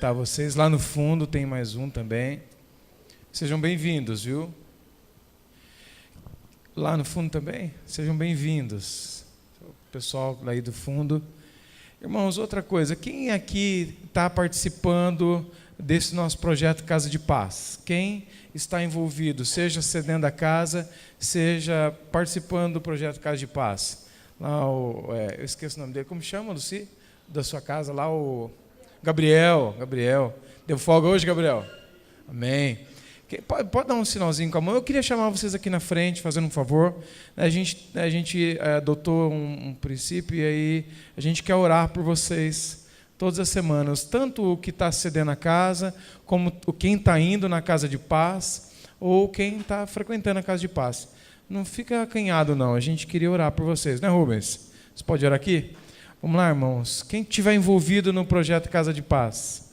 Tá, vocês lá no fundo tem mais um também. Sejam bem-vindos, viu? Lá no fundo também, sejam bem-vindos. O pessoal aí do fundo. Irmãos, outra coisa, quem aqui está participando desse nosso projeto Casa de Paz? Quem está envolvido, seja cedendo a casa, seja participando do projeto Casa de Paz? Lá eu esqueço o nome dele, como chama, Luci? Da sua casa, lá o Gabriel. Deu folga hoje, Gabriel? Amém. Pode dar um sinalzinho com a mão? Eu queria chamar vocês aqui na frente, fazendo um favor. A gente adotou um princípio e aí a gente quer orar por vocês todas as semanas. Tanto o que está cedendo a casa, como quem está indo na Casa de Paz, ou quem está frequentando a Casa de Paz. Não fica acanhado, não. A gente queria orar por vocês, né, Rubens? Você pode orar aqui? Vamos lá, irmãos. Quem estiver envolvido no projeto Casa de Paz,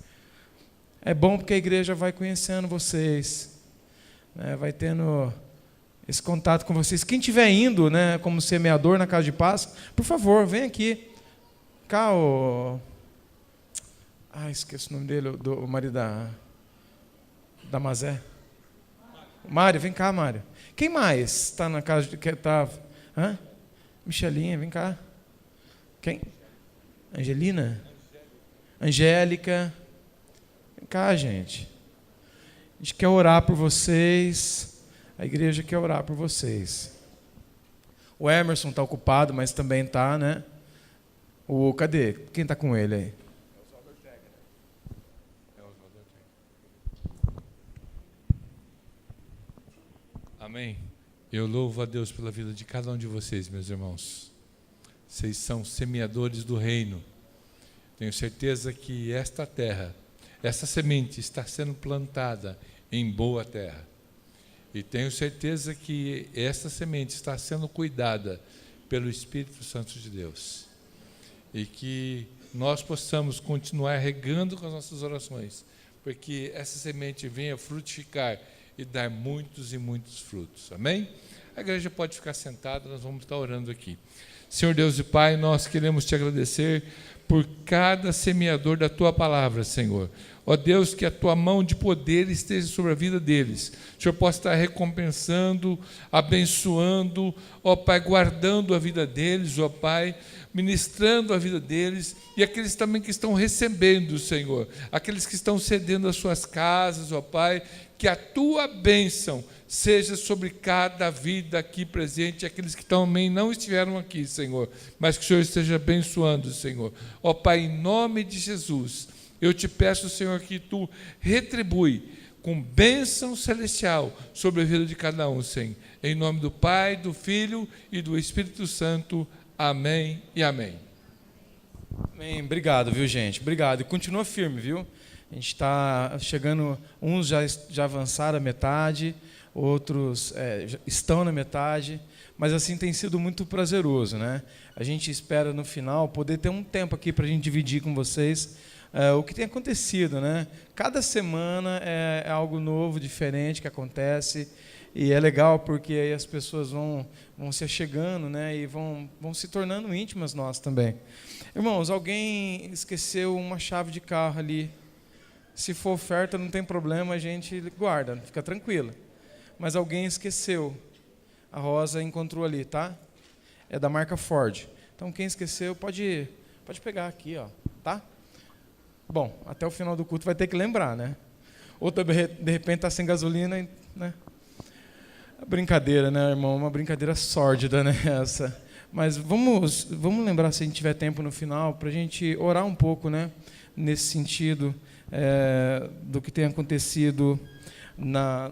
é bom porque a igreja vai conhecendo vocês, né, vai tendo esse contato com vocês. Quem estiver indo, né, como semeador na Casa de Paz, por favor, vem aqui. Cá, esqueci o nome dele, o marido da Mazé. Mário, vem cá, Mário. Quem mais está na casa de... Michelinha, vem cá. Quem? Angelina? Angélica. Vem cá, gente. A gente quer orar por vocês. A igreja quer orar por vocês. O Emerson está ocupado, mas também está, né? Cadê? Quem está com ele aí? Amém. Eu louvo a Deus pela vida de cada um de vocês, meus irmãos. Vocês são semeadores do reino. Tenho certeza que esta terra, essa semente está sendo plantada em boa terra. E tenho certeza que essa semente está sendo cuidada pelo Espírito Santo de Deus. E que nós possamos continuar regando com as nossas orações, porque essa semente venha frutificar e dar muitos e muitos frutos. Amém? A igreja pode ficar sentada, nós vamos estar orando aqui. Senhor Deus e Pai, nós queremos te agradecer por cada semeador da tua palavra, Senhor. Ó Deus, que a tua mão de poder esteja sobre a vida deles. O Senhor possa estar recompensando, abençoando, ó Pai, guardando a vida deles, ó Pai, ministrando a vida deles, e aqueles também que estão recebendo, Senhor, aqueles que estão cedendo as suas casas, ó Pai, que a tua bênção seja sobre cada vida aqui presente, aqueles que também não estiveram aqui, Senhor, mas que o Senhor esteja abençoando, Senhor. Ó Pai, em nome de Jesus, eu te peço, Senhor, que tu retribui com bênção celestial sobre a vida de cada um, Senhor. Em nome do Pai, do Filho e do Espírito Santo. Amém e amém. Amém. Obrigado, viu, gente? Obrigado. E continua firme, viu? A gente está chegando, uns já avançaram a metade, outros já estão na metade, mas assim tem sido muito prazeroso, né? A gente espera no final poder ter um tempo aqui para a gente dividir com vocês o que tem acontecido, né? Cada semana é algo novo, diferente que acontece, e é legal porque aí as pessoas vão se achegando, né? E vão se tornando íntimas nós também. Irmãos, alguém esqueceu uma chave de carro ali. Se for oferta, não tem problema, a gente guarda, fica tranquila. Mas alguém esqueceu. A Rosa encontrou ali, tá? É da marca Ford. Então, quem esqueceu, pode pegar aqui, ó, tá? Bom, até o final do culto vai ter que lembrar, né? Ou de repente está sem gasolina, né? Brincadeira, né, irmão? Uma brincadeira sórdida, né, essa. Mas vamos lembrar, se a gente tiver tempo no final, para a gente orar um pouco, né? Nesse sentido... do que tem acontecido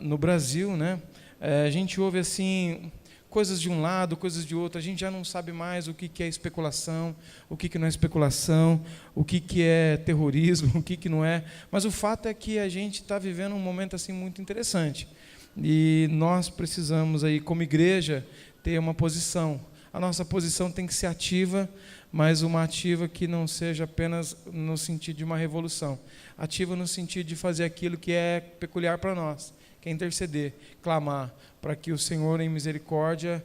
no Brasil, né? A gente ouve assim coisas de um lado, coisas de outro, a gente já não sabe mais o que é especulação, o que não é especulação, o que é terrorismo, o que não é, mas o fato é que a gente está vivendo um momento assim muito interessante, e nós precisamos aí, como igreja, ter uma posição. A nossa posição tem que ser ativa, mas uma ativa que não seja apenas no sentido de uma revolução, ativa no sentido de fazer aquilo que é peculiar para nós, que é interceder, clamar, para que o Senhor, em misericórdia,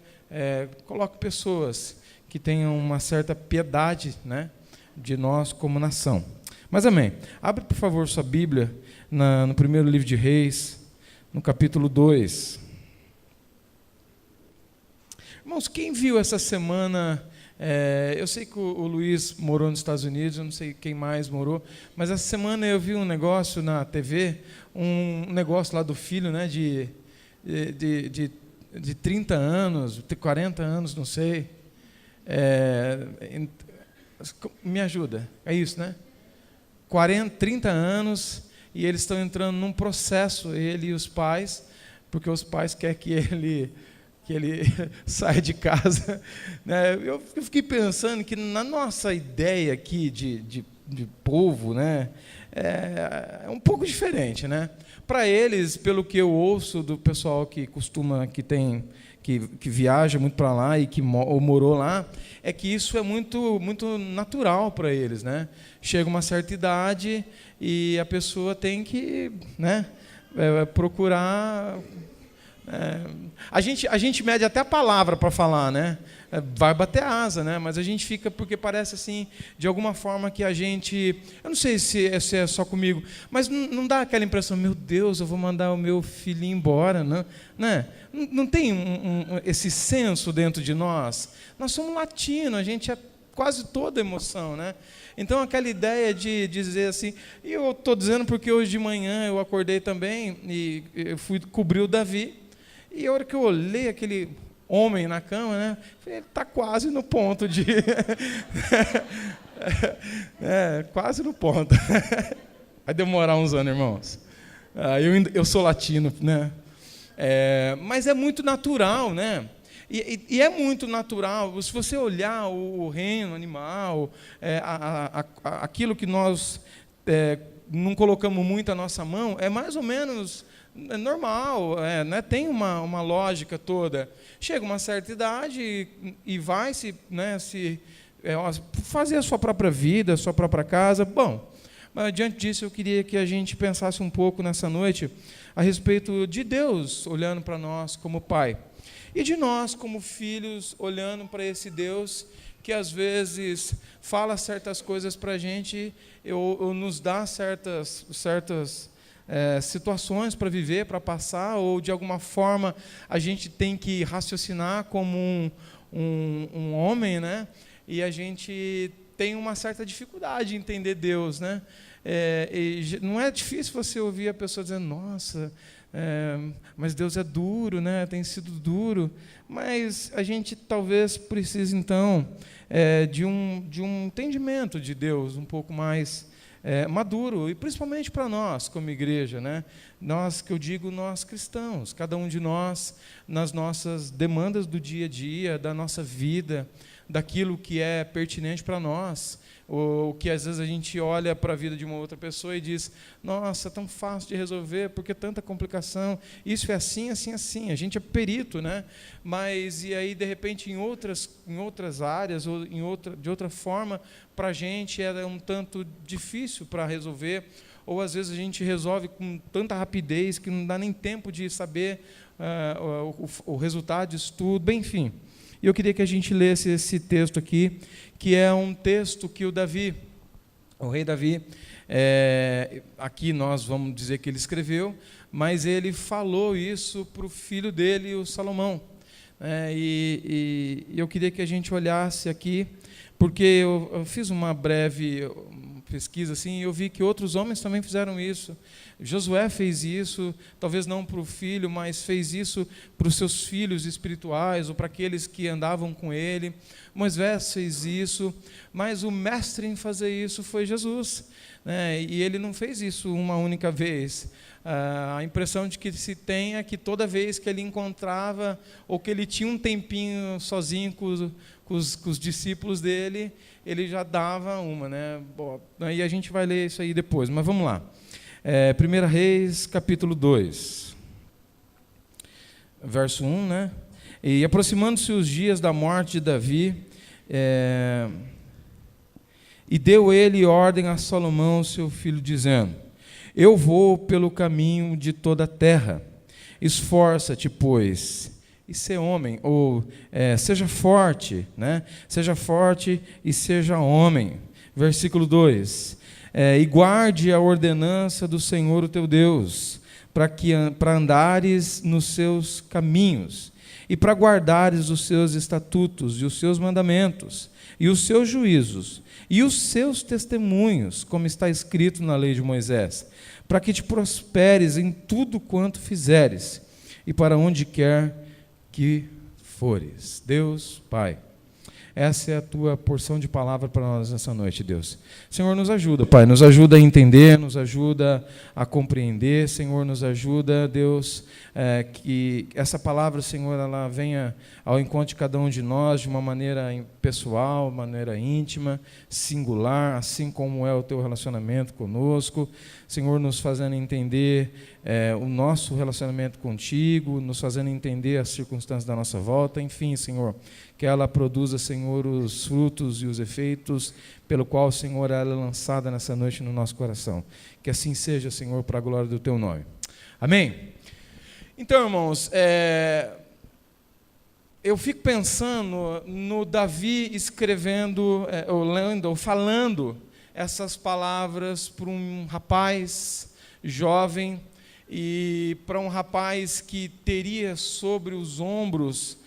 coloque pessoas que tenham uma certa piedade, né, de nós como nação. Mas amém. Abre, por favor, sua Bíblia no primeiro livro de Reis, no capítulo 2. Irmãos, quem viu essa semana... eu sei que o Luiz morou nos Estados Unidos, eu não sei quem mais morou, mas essa semana eu vi um negócio na TV, um negócio lá do filho, né, de 30 anos, 40 anos, não sei. Me ajuda, é isso, né? 30 anos, e eles estão entrando num processo, ele e os pais, porque os pais querem que ele saia de casa. Né? Eu fiquei pensando que na nossa ideia aqui de povo, né, é um pouco diferente, né? Para eles, pelo que eu ouço do pessoal que viaja muito para lá e ou morou lá, é que isso é muito, muito natural para eles, né? Chega uma certa idade e a pessoa tem que, né, procurar... A gente mede até a palavra para falar, né? Vai bater asa, né? Mas a gente fica, porque parece assim, de alguma forma que a gente... Eu não sei se é só comigo, mas não dá aquela impressão, meu Deus, eu vou mandar o meu filhinho embora, né? Não tem esse senso dentro de nós? Nós somos latinos, a gente é quase toda emoção, né? Então, aquela ideia de dizer assim... E eu estou dizendo porque hoje de manhã eu acordei também e eu fui cobrir o Davi. E a hora que eu olhei aquele homem na cama, né, ele está quase no ponto de... quase no ponto. Vai demorar uns anos, irmãos. Eu sou latino, né? Mas é muito natural, né? E é muito natural. Se você olhar o reino animal, aquilo que nós não colocamos muito a nossa mão, é mais ou menos... É normal, né? Tem uma lógica toda. Chega uma certa idade e vai fazer a sua própria vida, a sua própria casa. Bom, mas diante disso eu queria que a gente pensasse um pouco nessa noite a respeito de Deus olhando para nós como Pai e de nós como filhos olhando para esse Deus que às vezes fala certas coisas para a gente ou nos dá certas situações para viver, para passar, ou de alguma forma a gente tem que raciocinar como um homem, né? E a gente tem uma certa dificuldade de entender Deus, né? Não é difícil você ouvir a pessoa dizendo, nossa, mas Deus é duro, né? Tem sido duro, mas a gente talvez precise então de um entendimento de Deus um pouco mais maduro, e principalmente para nós, como igreja, né? Nós, que eu digo, nós cristãos, cada um de nós, nas nossas demandas do dia a dia, da nossa vida, daquilo que é pertinente para nós, ou que às vezes a gente olha para a vida de uma outra pessoa e diz, nossa, é tão fácil de resolver, porque tanta complicação, isso é assim, assim, assim, a gente é perito, né? Mas, e aí, de repente, em outras áreas, ou de outra forma, para a gente é um tanto difícil para resolver, ou às vezes a gente resolve com tanta rapidez que não dá nem tempo de saber o resultado disso tudo, bem, enfim. E eu queria que a gente lesse esse texto aqui, que é um texto que o rei Davi, aqui nós vamos dizer que ele escreveu, mas ele falou isso para o filho dele, o Salomão. E eu queria que a gente olhasse aqui, porque eu fiz uma breve pesquisa assim, e eu vi que outros homens também fizeram isso. Josué fez isso, talvez não para o filho, mas fez isso para os seus filhos espirituais, ou para aqueles que andavam com ele. Moisés fez isso, mas o mestre em fazer isso foi Jesus, né? E ele não fez isso uma única vez. A impressão de que se tem é que toda vez que ele encontrava, ou que ele tinha um tempinho sozinho com os discípulos dele, ele já dava uma, né? Bom, aí a gente vai ler isso aí depois, mas vamos lá. 1 Reis, capítulo 2, verso 1, né? E aproximando-se os dias da morte de Davi, e deu ele ordem a Salomão, seu filho, dizendo, eu vou pelo caminho de toda a terra, esforça-te, pois, e ser homem, ou seja forte, né? Seja forte e seja homem. Versículo 2, e guarde a ordenança do Senhor, o teu Deus, para andares nos seus caminhos, e para guardares os seus estatutos, e os seus mandamentos, e os seus juízos, e os seus testemunhos, como está escrito na lei de Moisés, para que te prosperes em tudo quanto fizeres, e para onde quer que fores. Deus, Pai, essa é a tua porção de palavra para nós nessa noite, Deus. Senhor, nos ajuda, Pai, nos ajuda a entender, nos ajuda a compreender, Senhor, nos ajuda, Deus, que essa palavra, Senhor, ela venha ao encontro de cada um de nós de uma maneira pessoal, maneira íntima, singular, assim como é o teu relacionamento conosco, Senhor, nos fazendo entender o nosso relacionamento contigo, nos fazendo entender as circunstâncias da nossa volta, enfim, Senhor, que ela produza, Senhor, os frutos e os efeitos pelo qual, Senhor, ela é lançada nessa noite no nosso coração. Que assim seja, Senhor, para a glória do teu nome. Amém? Então, irmãos, eu fico pensando no Davi escrevendo, ou lendo, ou falando essas palavras para um rapaz jovem e para um rapaz que teria sobre os ombros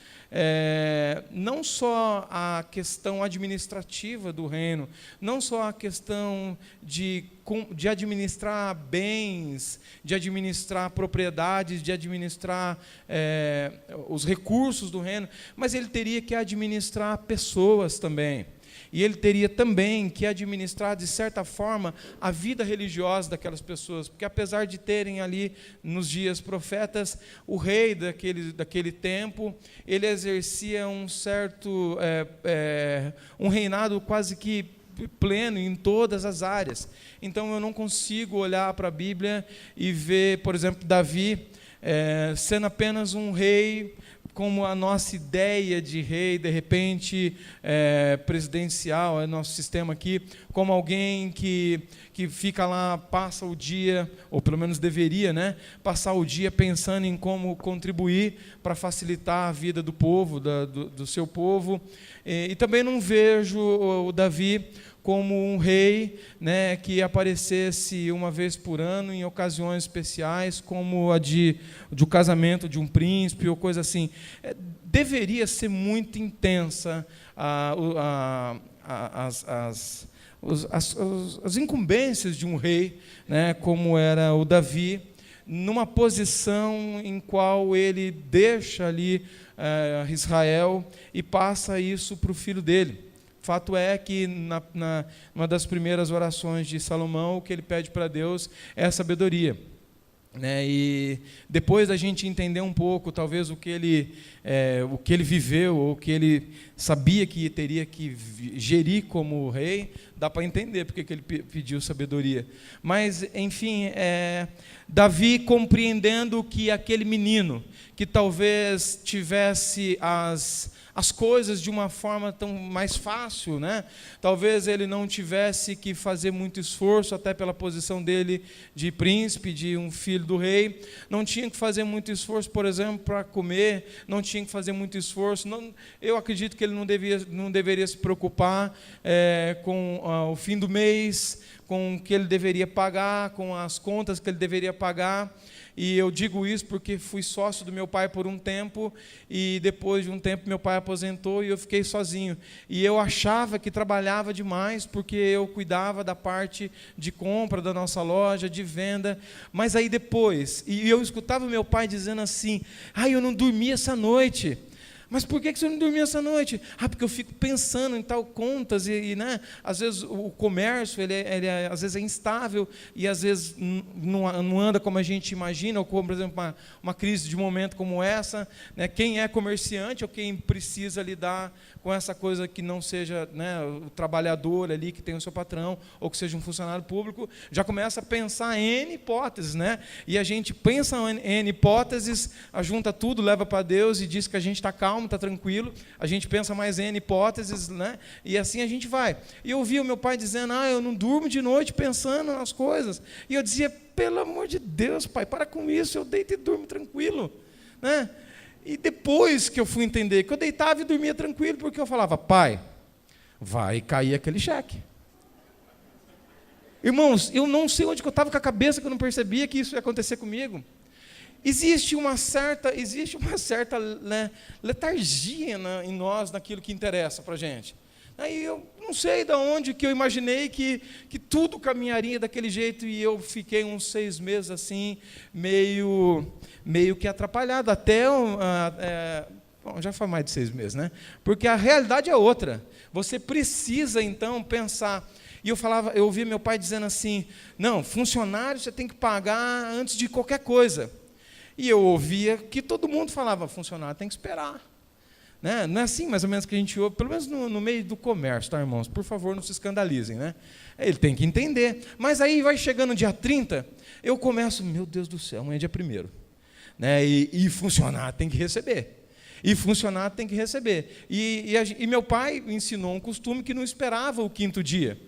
não só a questão administrativa do reino, não só a questão de administrar bens, de administrar propriedades, de administrar os recursos do reino, mas ele teria que administrar pessoas também. E ele teria também que administrar, de certa forma, a vida religiosa daquelas pessoas, porque apesar de terem ali, nos dias profetas, o rei daquele tempo, ele exercia um certo, um reinado quase que pleno em todas as áreas. Então eu não consigo olhar para a Bíblia e ver, por exemplo, Davi sendo apenas um rei, como a nossa ideia de rei, de repente, presidencial, é nosso sistema aqui, como alguém que fica lá, passa o dia, ou pelo menos deveria, né, passar o dia pensando em como contribuir para facilitar a vida do povo, do seu povo. E também não vejo o Davi como um rei, né, que aparecesse uma vez por ano em ocasiões especiais, como a de o casamento de um príncipe ou coisa assim. Deveria ser muito intensa as incumbências de um rei, né, como era o Davi, numa posição em qual ele deixa ali Israel e passa isso para o filho dele. Fato é que, numa das primeiras orações de Salomão, o que ele pede para Deus é a sabedoria. E depois da gente entender um pouco, talvez, o que ele viveu, ou o que ele sabia que teria que gerir como rei, dá para entender porque que ele pediu sabedoria. Mas, enfim, Davi compreendendo que aquele menino, que talvez tivesse as coisas de uma forma tão mais fácil, né? Talvez ele não tivesse que fazer muito esforço, até pela posição dele de príncipe, de um filho do rei, não tinha que fazer muito esforço, por exemplo, para comer, não tinha que fazer muito esforço, eu acredito que ele não deveria se preocupar com o fim do mês, com o que ele deveria pagar, com as contas que ele deveria pagar. E eu digo isso porque fui sócio do meu pai por um tempo, e depois de um tempo meu pai aposentou e eu fiquei sozinho. E eu achava que trabalhava demais, porque eu cuidava da parte de compra da nossa loja, de venda. Mas aí depois, e eu escutava meu pai dizendo assim: eu não dormi essa noite. Mas por que você não dormiu essa noite? Porque eu fico pensando em tal contas, né? Às vezes o comércio, ele às vezes é instável, e às vezes não anda como a gente imagina, ou como, por exemplo, uma crise de momento como essa, né? Quem é comerciante, ou quem precisa lidar com essa coisa que não seja, né, o trabalhador ali, que tem o seu patrão, ou que seja um funcionário público, já começa a pensar em hipóteses, né? E a gente pensa em hipóteses, junta tudo, leva para Deus e diz que a gente está calmo, está tranquilo, a gente pensa mais em hipóteses, né? E assim a gente vai. E eu ouvi o meu pai dizendo: eu não durmo de noite pensando nas coisas. E eu dizia: pelo amor de Deus, pai, para com isso, eu deito e durmo tranquilo, né? E depois que eu fui entender que eu deitava e dormia tranquilo, porque eu falava: pai, vai cair aquele cheque. Irmãos, eu não sei onde que eu estava com a cabeça que eu não percebia que isso ia acontecer comigo. Existe uma certa né, letargia em nós, naquilo que interessa para a gente. Aí eu não sei de onde que eu imaginei que tudo caminharia daquele jeito, e eu fiquei uns 6 meses assim, meio que atrapalhado, bom, já foi mais de 6 meses, né? Porque a realidade é outra. Você precisa, então, pensar. E eu ouvia meu pai dizendo assim, não, funcionário você tem que pagar antes de qualquer coisa. E eu ouvia que todo mundo falava, funcionário tem que esperar. Né? Não é assim, mais ou menos, que a gente ouve, pelo menos no meio do comércio, tá, irmãos? Por favor, não se escandalizem, né? Ele tem que entender. Mas aí vai chegando dia 30, eu começo, meu Deus do céu, amanhã é dia 1º. Né? E funcionário tem que receber. E funcionário tem que receber. E meu pai ensinou um costume que não esperava o 5º dia.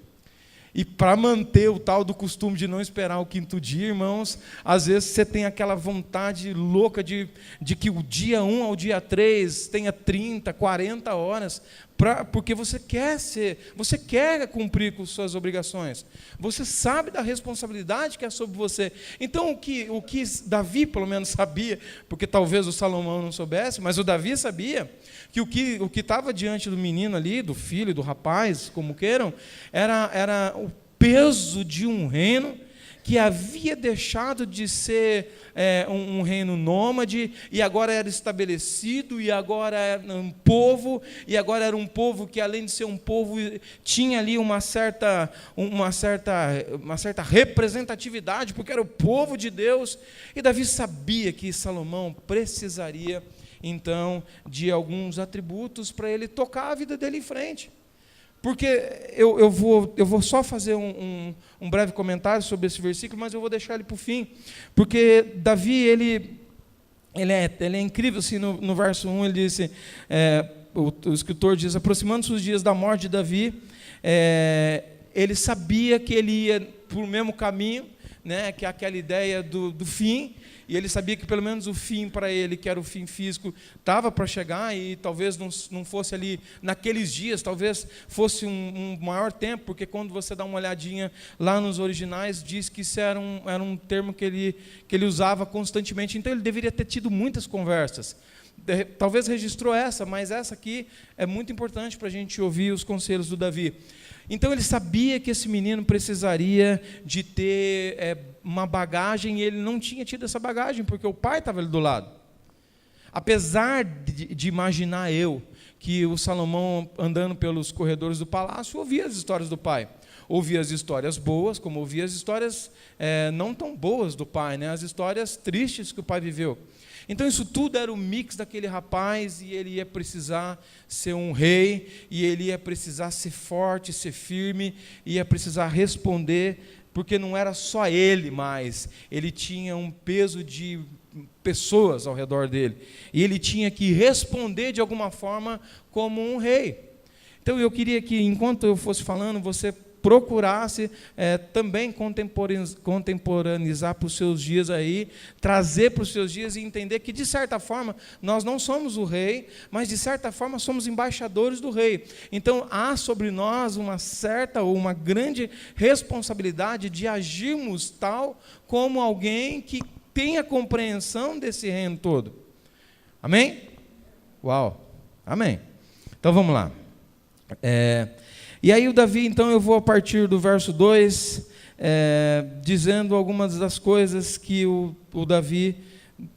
E para manter o tal do costume de não esperar o 5º dia, irmãos, às vezes você tem aquela vontade louca de que o dia 1 ao dia 3 tenha 30, 40 horas, porque você quer cumprir com suas obrigações. Você sabe da responsabilidade que é sobre você. Então, o que Davi, pelo menos, sabia, porque talvez o Salomão não soubesse, mas o Davi sabia, que o que estava diante do menino ali, do filho, do rapaz, como queiram, era o peso de um reino que havia deixado de ser um reino nômade, e agora era estabelecido, e agora era um povo, e agora era um povo que, além de ser um povo, tinha ali uma certa representatividade, porque era o povo de Deus. E Davi sabia que Salomão precisaria, então, de alguns atributos para ele tocar a vida dele em frente. Porque eu vou só fazer um breve comentário sobre esse versículo, mas eu vou deixar ele para o fim. Porque Davi, ele é incrível, assim, no verso 1, ele disse, o escritor diz, aproximando-se os dias da morte de Davi, ele sabia que ele ia por o mesmo caminho, né, que é aquela ideia do fim, e ele sabia que pelo menos o fim para ele, que era o fim físico, estava para chegar, e talvez não fosse ali naqueles dias, talvez fosse um maior tempo, porque quando você dá uma olhadinha lá nos originais, diz que isso era um termo que ele usava constantemente, então ele deveria ter tido muitas conversas. Talvez registrou essa, mas essa aqui é muito importante para a gente ouvir os conselhos do Davi. Então ele sabia que esse menino precisaria de ter uma bagagem, e ele não tinha tido essa bagagem, porque o pai estava ali do lado. Apesar de imaginar eu que o Salomão, andando pelos corredores do palácio, ouvia as histórias do pai. Ouvia as histórias boas, como ouvia as histórias não tão boas do pai, né? As histórias tristes que o pai viveu. Então isso tudo era o mix daquele rapaz, e ele ia precisar ser um rei, e ele ia precisar ser forte, ser firme, ia precisar responder, porque não era só ele mais, ele tinha um peso de pessoas ao redor dele, e ele tinha que responder de alguma forma como um rei. Então eu queria que, enquanto eu fosse falando, você procurasse também contemporaneizar para os seus dias aí, trazer para os seus dias e entender que, de certa forma, nós não somos o rei, mas, de certa forma, somos embaixadores do rei. Então, há sobre nós uma grande responsabilidade de agirmos tal como alguém que tem a compreensão desse reino todo. Amém? Uau! Amém. Então, vamos lá. E aí o Davi, então, eu vou a partir do verso 2, dizendo algumas das coisas que o Davi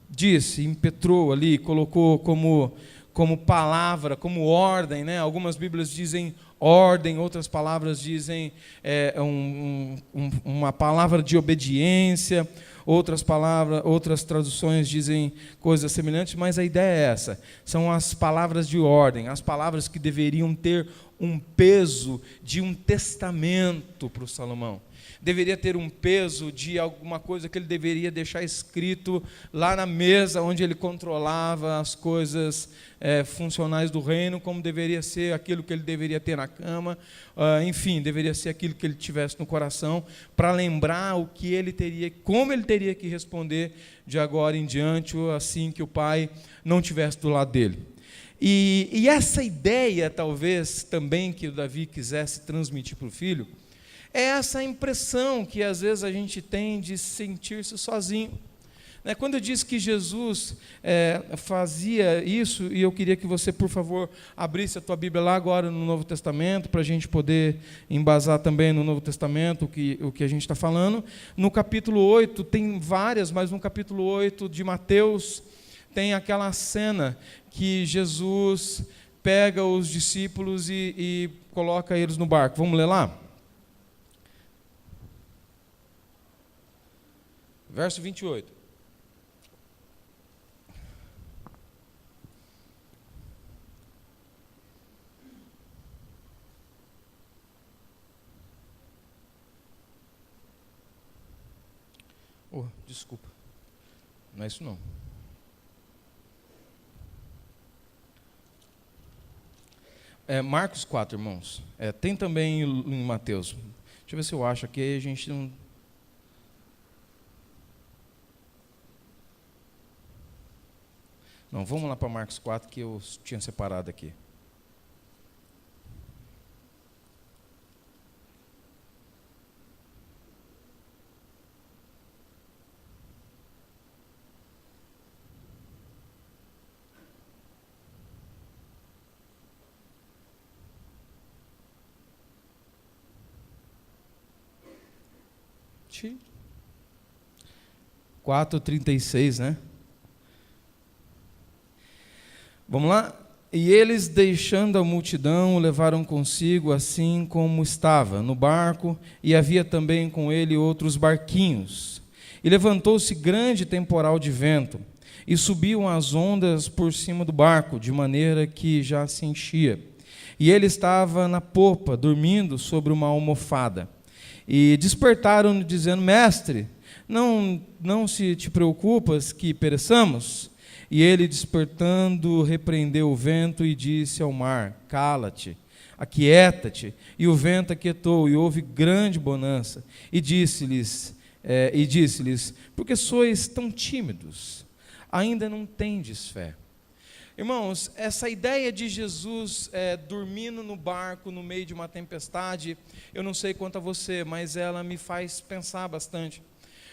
disse, impetrou ali, colocou como palavra, como ordem, né? Algumas Bíblias dizem ordem, outras palavras dizem uma palavra de obediência, outras traduções dizem coisas semelhantes, mas a ideia é essa, são as palavras de ordem, as palavras que deveriam ter um peso de um testamento para o Salomão. Deveria ter um peso de alguma coisa que ele deveria deixar escrito lá na mesa onde ele controlava as coisas funcionais do reino, como deveria ser aquilo que ele deveria ter na cama, enfim, deveria ser aquilo que ele tivesse no coração, para lembrar o que ele teria, como ele teria que responder de agora em diante, assim que o pai não estivesse do lado dele. E essa ideia, talvez, também que o Davi quisesse transmitir para o filho, É essa impressão que às vezes a gente tem de sentir-se sozinho. Quando eu disse que Jesus fazia isso, e eu queria que você, por favor, abrisse a tua Bíblia lá agora no Novo Testamento, para a gente poder embasar também no Novo Testamento o que a gente está falando. No capítulo 8, tem várias, mas no capítulo 8 de Mateus, tem aquela cena que Jesus pega os discípulos e coloca eles no barco. Vamos ler lá? Verso 28. Desculpa, não é isso não. Marcos 4, irmãos. Tem também em Mateus. Deixa eu ver se eu acho aqui, a gente não... Não, vamos lá para Marcos 4, que eu tinha separado aqui. Sim. 4:36, né? Vamos lá? E eles, deixando a multidão, o levaram consigo, assim como estava, no barco, e havia também com ele outros barquinhos. E levantou-se grande temporal de vento, e subiam as ondas por cima do barco, de maneira que já se enchia. E ele estava na popa, dormindo sobre uma almofada. E despertaram-no, dizendo: Mestre, não se te preocupas que pereçamos? E ele, despertando, repreendeu o vento e disse ao mar: Cala-te, aquieta-te. E o vento aquietou, e houve grande bonança. E disse-lhes: Por que sois tão tímidos? Ainda não tendes fé? Irmãos, essa ideia de Jesus dormindo no barco no meio de uma tempestade, eu não sei quanto a você, mas ela me faz pensar bastante.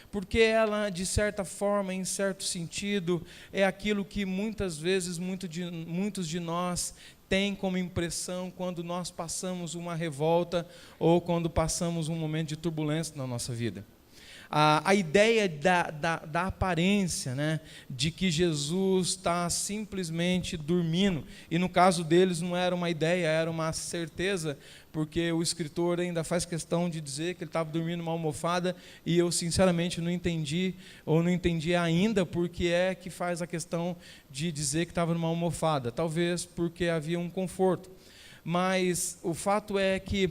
Porque ela, de certa forma, em certo sentido, é aquilo que muitas vezes muitos de nós têm como impressão quando nós passamos uma revolta ou quando passamos um momento de turbulência na nossa vida. A ideia da aparência, né, de que Jesus está simplesmente dormindo, e no caso deles não era uma ideia, era uma certeza, porque o escritor ainda faz questão de dizer que ele estava dormindo numa almofada, e eu sinceramente não entendi, ou não entendi ainda porque é que faz a questão de dizer que estava numa almofada, talvez porque havia um conforto. Mas o fato é que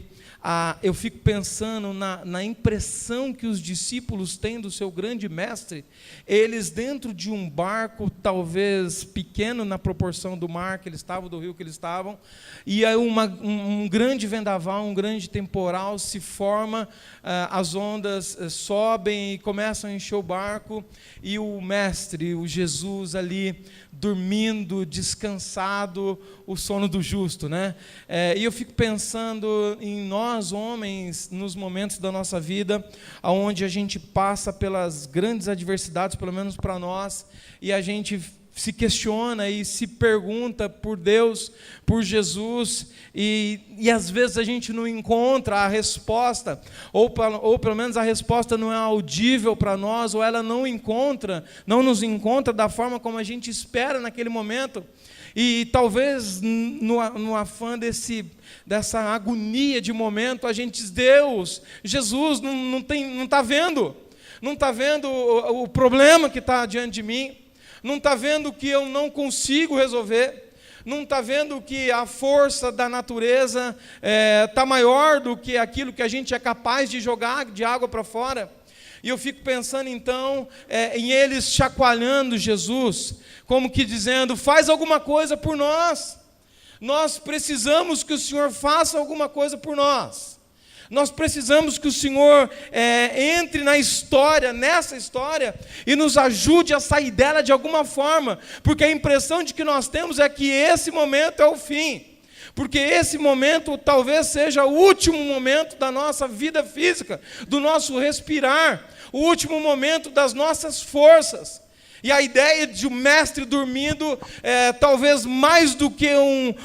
eu fico pensando na impressão que os discípulos têm do seu grande mestre, eles dentro de um barco, talvez pequeno na proporção do mar que eles estavam, do rio que eles estavam, e aí um grande vendaval, um grande temporal se forma, as ondas sobem e começam a encher o barco, e o mestre, o Jesus ali, dormindo, descansado, o sono do justo, né? E eu fico pensando em nós, homens, nos momentos da nossa vida, onde a gente passa pelas grandes adversidades, pelo menos para nós, e a gente se questiona e se pergunta por Deus, por Jesus, e às vezes a gente não encontra a resposta, ou pelo menos a resposta não é audível para nós, ou ela não nos encontra da forma como a gente espera naquele momento, e talvez no afã dessa agonia de momento, a gente diz: Deus, Jesus, não está vendo o problema que está diante de mim, não está vendo que eu não consigo resolver, não está vendo que a força da natureza está maior do que aquilo que a gente é capaz de jogar de água para fora. E eu fico pensando então em eles chacoalhando Jesus, como que dizendo: faz alguma coisa por nós, nós precisamos que o Senhor faça alguma coisa por nós. Nós precisamos que o Senhor entre nessa história, e nos ajude a sair dela de alguma forma, porque a impressão de que nós temos é que esse momento é o fim. porque esse momento talvez seja o último momento da nossa vida física, do nosso respirar, o último momento das nossas forças. E a ideia de um mestre dormindo, talvez mais do que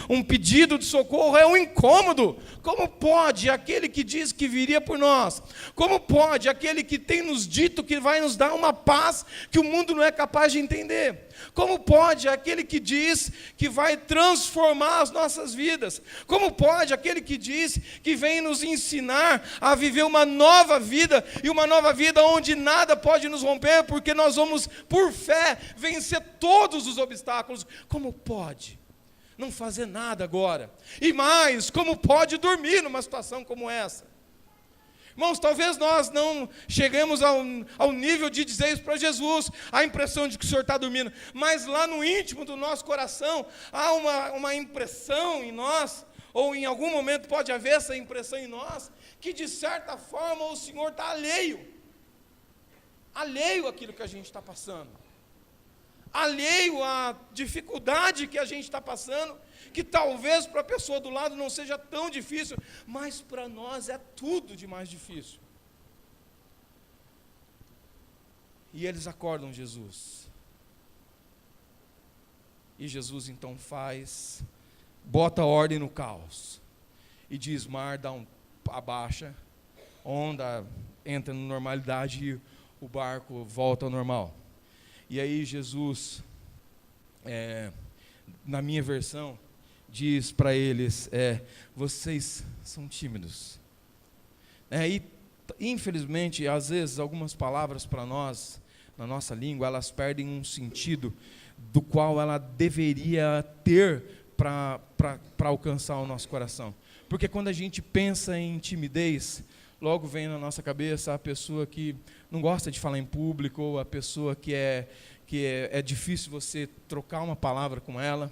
um pedido de socorro, é um incômodo. Como pode aquele que diz que viria por nós? Como pode aquele que tem nos dito que vai nos dar uma paz que o mundo não é capaz de entender? Como pode aquele que diz que vai transformar as nossas vidas? Como pode aquele que diz que vem nos ensinar a viver uma nova vida, e uma nova vida onde nada pode nos romper, porque nós vamos, por fé, vencer todos os obstáculos? Como pode não fazer nada agora? E mais, como pode dormir numa situação como essa? Irmãos, talvez nós não cheguemos ao nível de dizer isso para Jesus, a impressão de que o Senhor está dormindo, mas lá no íntimo do nosso coração, há uma impressão em nós, ou em algum momento pode haver essa impressão em nós, que de certa forma o Senhor está alheio àquilo que a gente está passando, alheio à dificuldade que a gente está passando, que talvez para a pessoa do lado não seja tão difícil, mas para nós é tudo de mais difícil. E eles acordam Jesus. E Jesus então bota ordem no caos. E diz: mar, abaixa, onda entra na normalidade e o barco volta ao normal. E aí Jesus, na minha versão, diz para eles, vocês são tímidos. E infelizmente, às vezes, algumas palavras para nós, na nossa língua, elas perdem um sentido do qual ela deveria ter para alcançar o nosso coração. Porque quando a gente pensa em timidez, logo vem na nossa cabeça a pessoa que não gosta de falar em público, ou a pessoa que é difícil você trocar uma palavra com ela.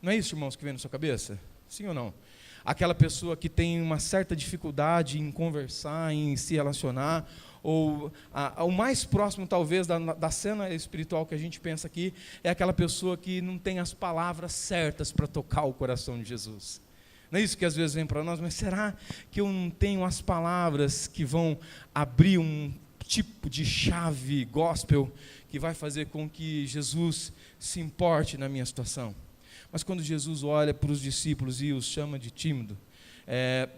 Não é isso, irmãos, que vem na sua cabeça? Sim ou não? Aquela pessoa que tem uma certa dificuldade em conversar, em se relacionar, ou o mais próximo, talvez, da cena espiritual que a gente pensa aqui, é aquela pessoa que não tem as palavras certas para tocar o coração de Jesus. Não é isso que às vezes vem para nós, mas será que eu não tenho as palavras que vão abrir um tipo de chave gospel que vai fazer com que Jesus se importe na minha situação? Mas quando Jesus olha para os discípulos e os chama de tímido,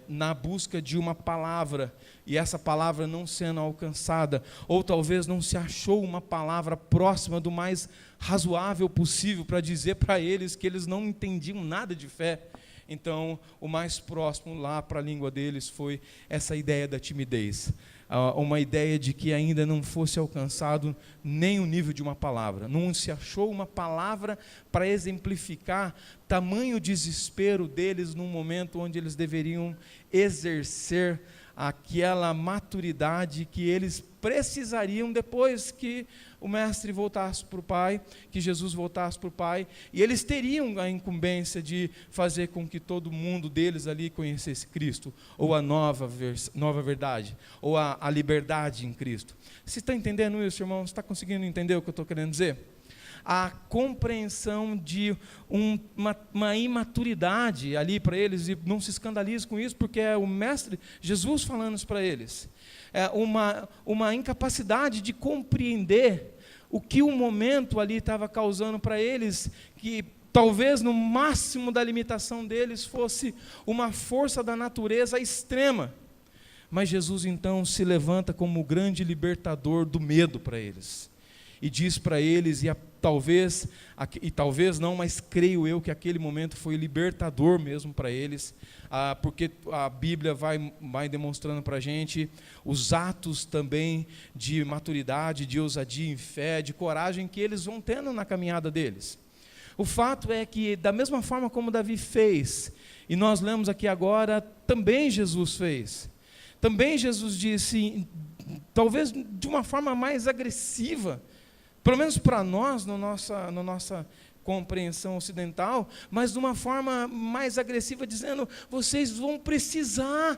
na busca de uma palavra, e essa palavra não sendo alcançada, ou talvez não se achou uma palavra próxima do mais razoável possível para dizer para eles que eles não entendiam nada de fé, então o mais próximo lá para a língua deles foi essa ideia da timidez. Uma ideia de que ainda não fosse alcançado nem o nível de uma palavra, não se achou uma palavra para exemplificar tamanho desespero deles num momento onde eles deveriam exercer aquela maturidade que eles precisariam depois que o mestre voltasse para o Pai, que Jesus voltasse para o Pai, e eles teriam a incumbência de fazer com que todo mundo deles ali conhecesse Cristo, ou a nova verdade, ou a liberdade em Cristo. Você está entendendo isso, irmão? Você está conseguindo entender o que eu estou querendo dizer? A compreensão de uma imaturidade ali para eles, e não se escandalize com isso, porque é o mestre Jesus falando isso para eles. Uma incapacidade de compreender o que o momento ali estava causando para eles, que talvez no máximo da limitação deles fosse uma força da natureza extrema. Mas Jesus então se levanta como o grande libertador do medo para eles. E diz para eles, talvez não, mas creio eu que aquele momento foi libertador mesmo para eles, porque a Bíblia vai demonstrando para a gente os atos também de maturidade, de ousadia em fé, de coragem que eles vão tendo na caminhada deles. O fato é que, da mesma forma como Davi fez, e nós lemos aqui agora, também Jesus fez. Também Jesus disse, talvez de uma forma mais agressiva, pelo menos para nós, na nossa compreensão ocidental, mas de uma forma mais agressiva, dizendo: vocês vão precisar,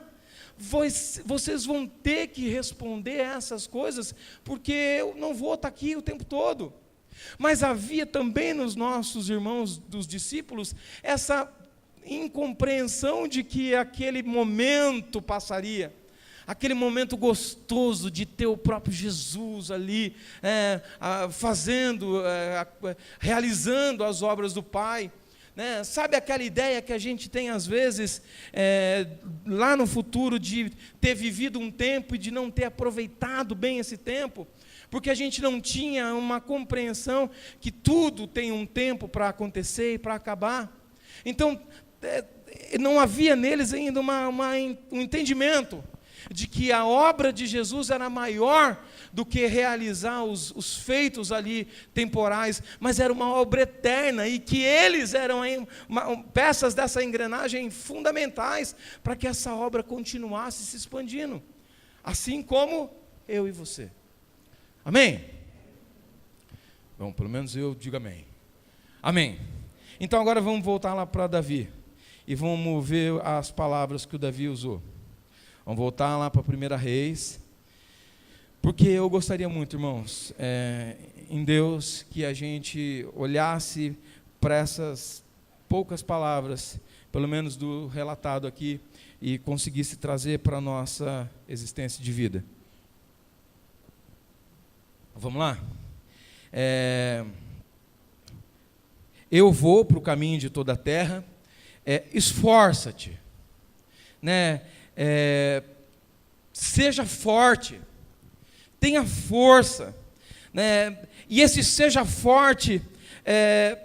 vocês vão ter que responder a essas coisas, porque eu não vou estar aqui o tempo todo. Mas havia também nos nossos irmãos dos discípulos essa incompreensão de que aquele momento passaria. Aquele momento gostoso de ter o próprio Jesus ali, realizando as obras do Pai. Né? Sabe aquela ideia que a gente tem às vezes, lá no futuro, de ter vivido um tempo e de não ter aproveitado bem esse tempo? Porque a gente não tinha uma compreensão que tudo tem um tempo para acontecer e para acabar. Então, não havia neles ainda um entendimento de que a obra de Jesus era maior do que realizar os feitos ali temporais, mas era uma obra eterna, e que eles eram peças dessa engrenagem fundamentais para que essa obra continuasse se expandindo, assim como eu e você. Amém? Bom, pelo menos eu digo amém. Amém. Então agora vamos voltar lá para Davi, e vamos ver as palavras que o Davi usou. Vamos voltar lá para 1 Reis, porque eu gostaria muito, irmãos, em Deus, que a gente olhasse para essas poucas palavras, pelo menos do relatado aqui, e conseguisse trazer para a nossa existência de vida. Vamos lá? Eu vou para o caminho de toda a terra, esforça-te, né? Seja forte, tenha força, né? E esse seja forte,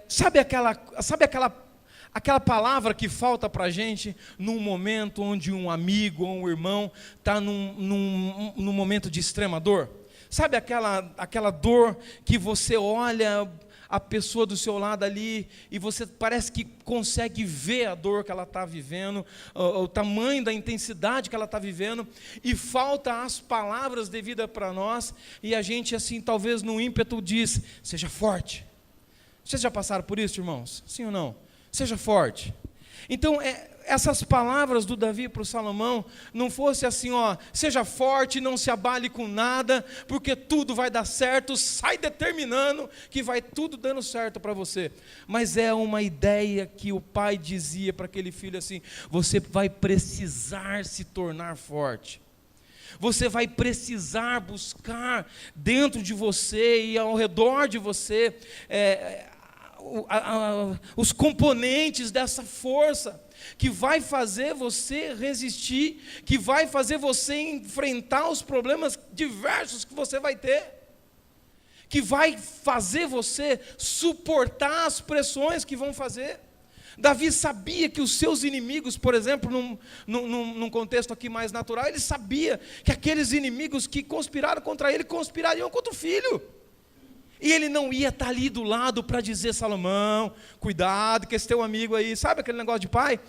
sabe aquela palavra que falta para a gente num momento onde um amigo ou um irmão está num momento de extrema dor? Sabe aquela dor que você olha a pessoa do seu lado ali, e você parece que consegue ver a dor que ela está vivendo, o tamanho da intensidade que ela está vivendo, e falta as palavras devidas para nós, e a gente assim, talvez no ímpeto diz, seja forte. Vocês já passaram por isso, irmãos? Sim ou não? Seja forte. Então, essas palavras do Davi para o Salomão, não fosse assim, seja forte, não se abale com nada, porque tudo vai dar certo, sai determinando que vai tudo dando certo para você. Mas é uma ideia que o pai dizia para aquele filho assim, você vai precisar se tornar forte. Você vai precisar buscar dentro de você e ao redor de você, os componentes dessa força, que vai fazer você resistir, que vai fazer você enfrentar os problemas diversos que você vai ter, que vai fazer você suportar as pressões que vão fazer. Davi sabia que os seus inimigos, por exemplo, num contexto aqui mais natural, ele sabia que aqueles inimigos que conspiraram contra ele, conspirariam contra o filho. E ele não ia estar ali do lado para dizer, Salomão, cuidado que esse teu amigo aí, sabe aquele negócio de pai?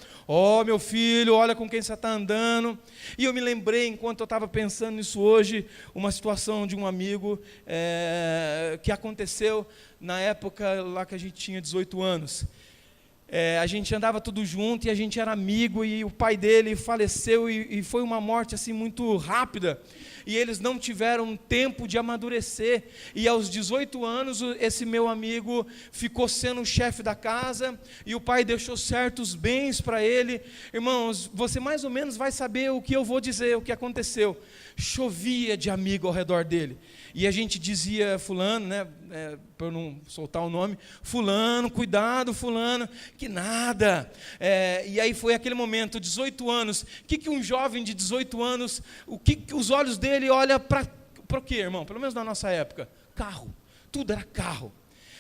Meu filho, olha com quem você está andando. E eu me lembrei, enquanto eu estava pensando nisso hoje, uma situação de um amigo que aconteceu na época lá que a gente tinha 18 anos. A gente andava tudo junto e a gente era amigo, e o pai dele faleceu, e foi uma morte assim muito rápida, e eles não tiveram tempo de amadurecer, e aos 18 anos esse meu amigo ficou sendo o chefe da casa, e o pai deixou certos bens para ele. Irmãos, você mais ou menos vai saber o que eu vou dizer, o que aconteceu. Chovia de amigo ao redor dele, e a gente dizia, fulano, né, para eu não soltar o nome, fulano, cuidado fulano, que nada, e aí foi aquele momento, 18 anos, o que um jovem de 18 anos, o que os olhos dele olham para o quê, irmão? Pelo menos na nossa época, carro, tudo era carro.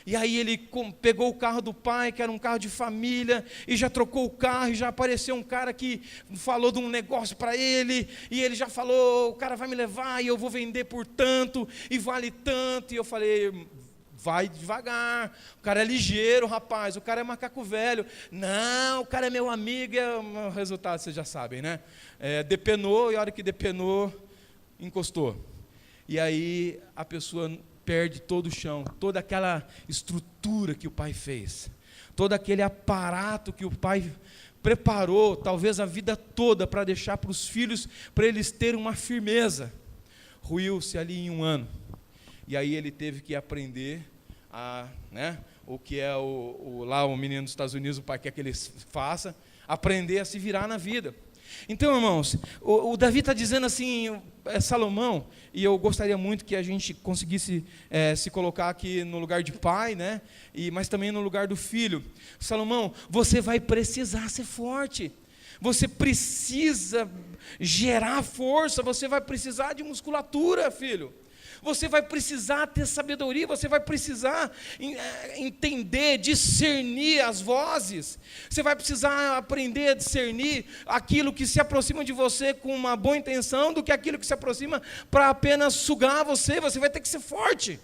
E aí ele pegou o carro do pai, que era um carro de família, e já trocou o carro, e já apareceu um cara que falou de um negócio para ele, e ele já falou, o cara vai me levar, e eu vou vender por tanto, e vale tanto. E eu falei, vai devagar, o cara é ligeiro, rapaz, o cara é macaco velho. Não, o cara é meu amigo, o resultado vocês já sabem, né? Depenou, e a hora que depenou, encostou. E aí a pessoa perde todo o chão, toda aquela estrutura que o pai fez, todo aquele aparato que o pai preparou, talvez a vida toda, para deixar para os filhos, para eles terem uma firmeza, ruiu-se ali em 1 ano. E aí ele teve que aprender o que é lá o menino dos Estados Unidos, o pai quer que ele faça, aprender a se virar na vida. Então, irmãos, o Davi está dizendo assim, Salomão, e eu gostaria muito que a gente conseguisse se colocar aqui no lugar de pai, né? Mas também no lugar do filho. Salomão, você vai precisar ser forte. Você precisa gerar força, você vai precisar de musculatura, filho. Você vai precisar ter sabedoria, você vai precisar entender, discernir as vozes. Você vai precisar aprender a discernir aquilo que se aproxima de você com uma boa intenção do que aquilo que se aproxima para apenas sugar você. Você vai ter que ser forte.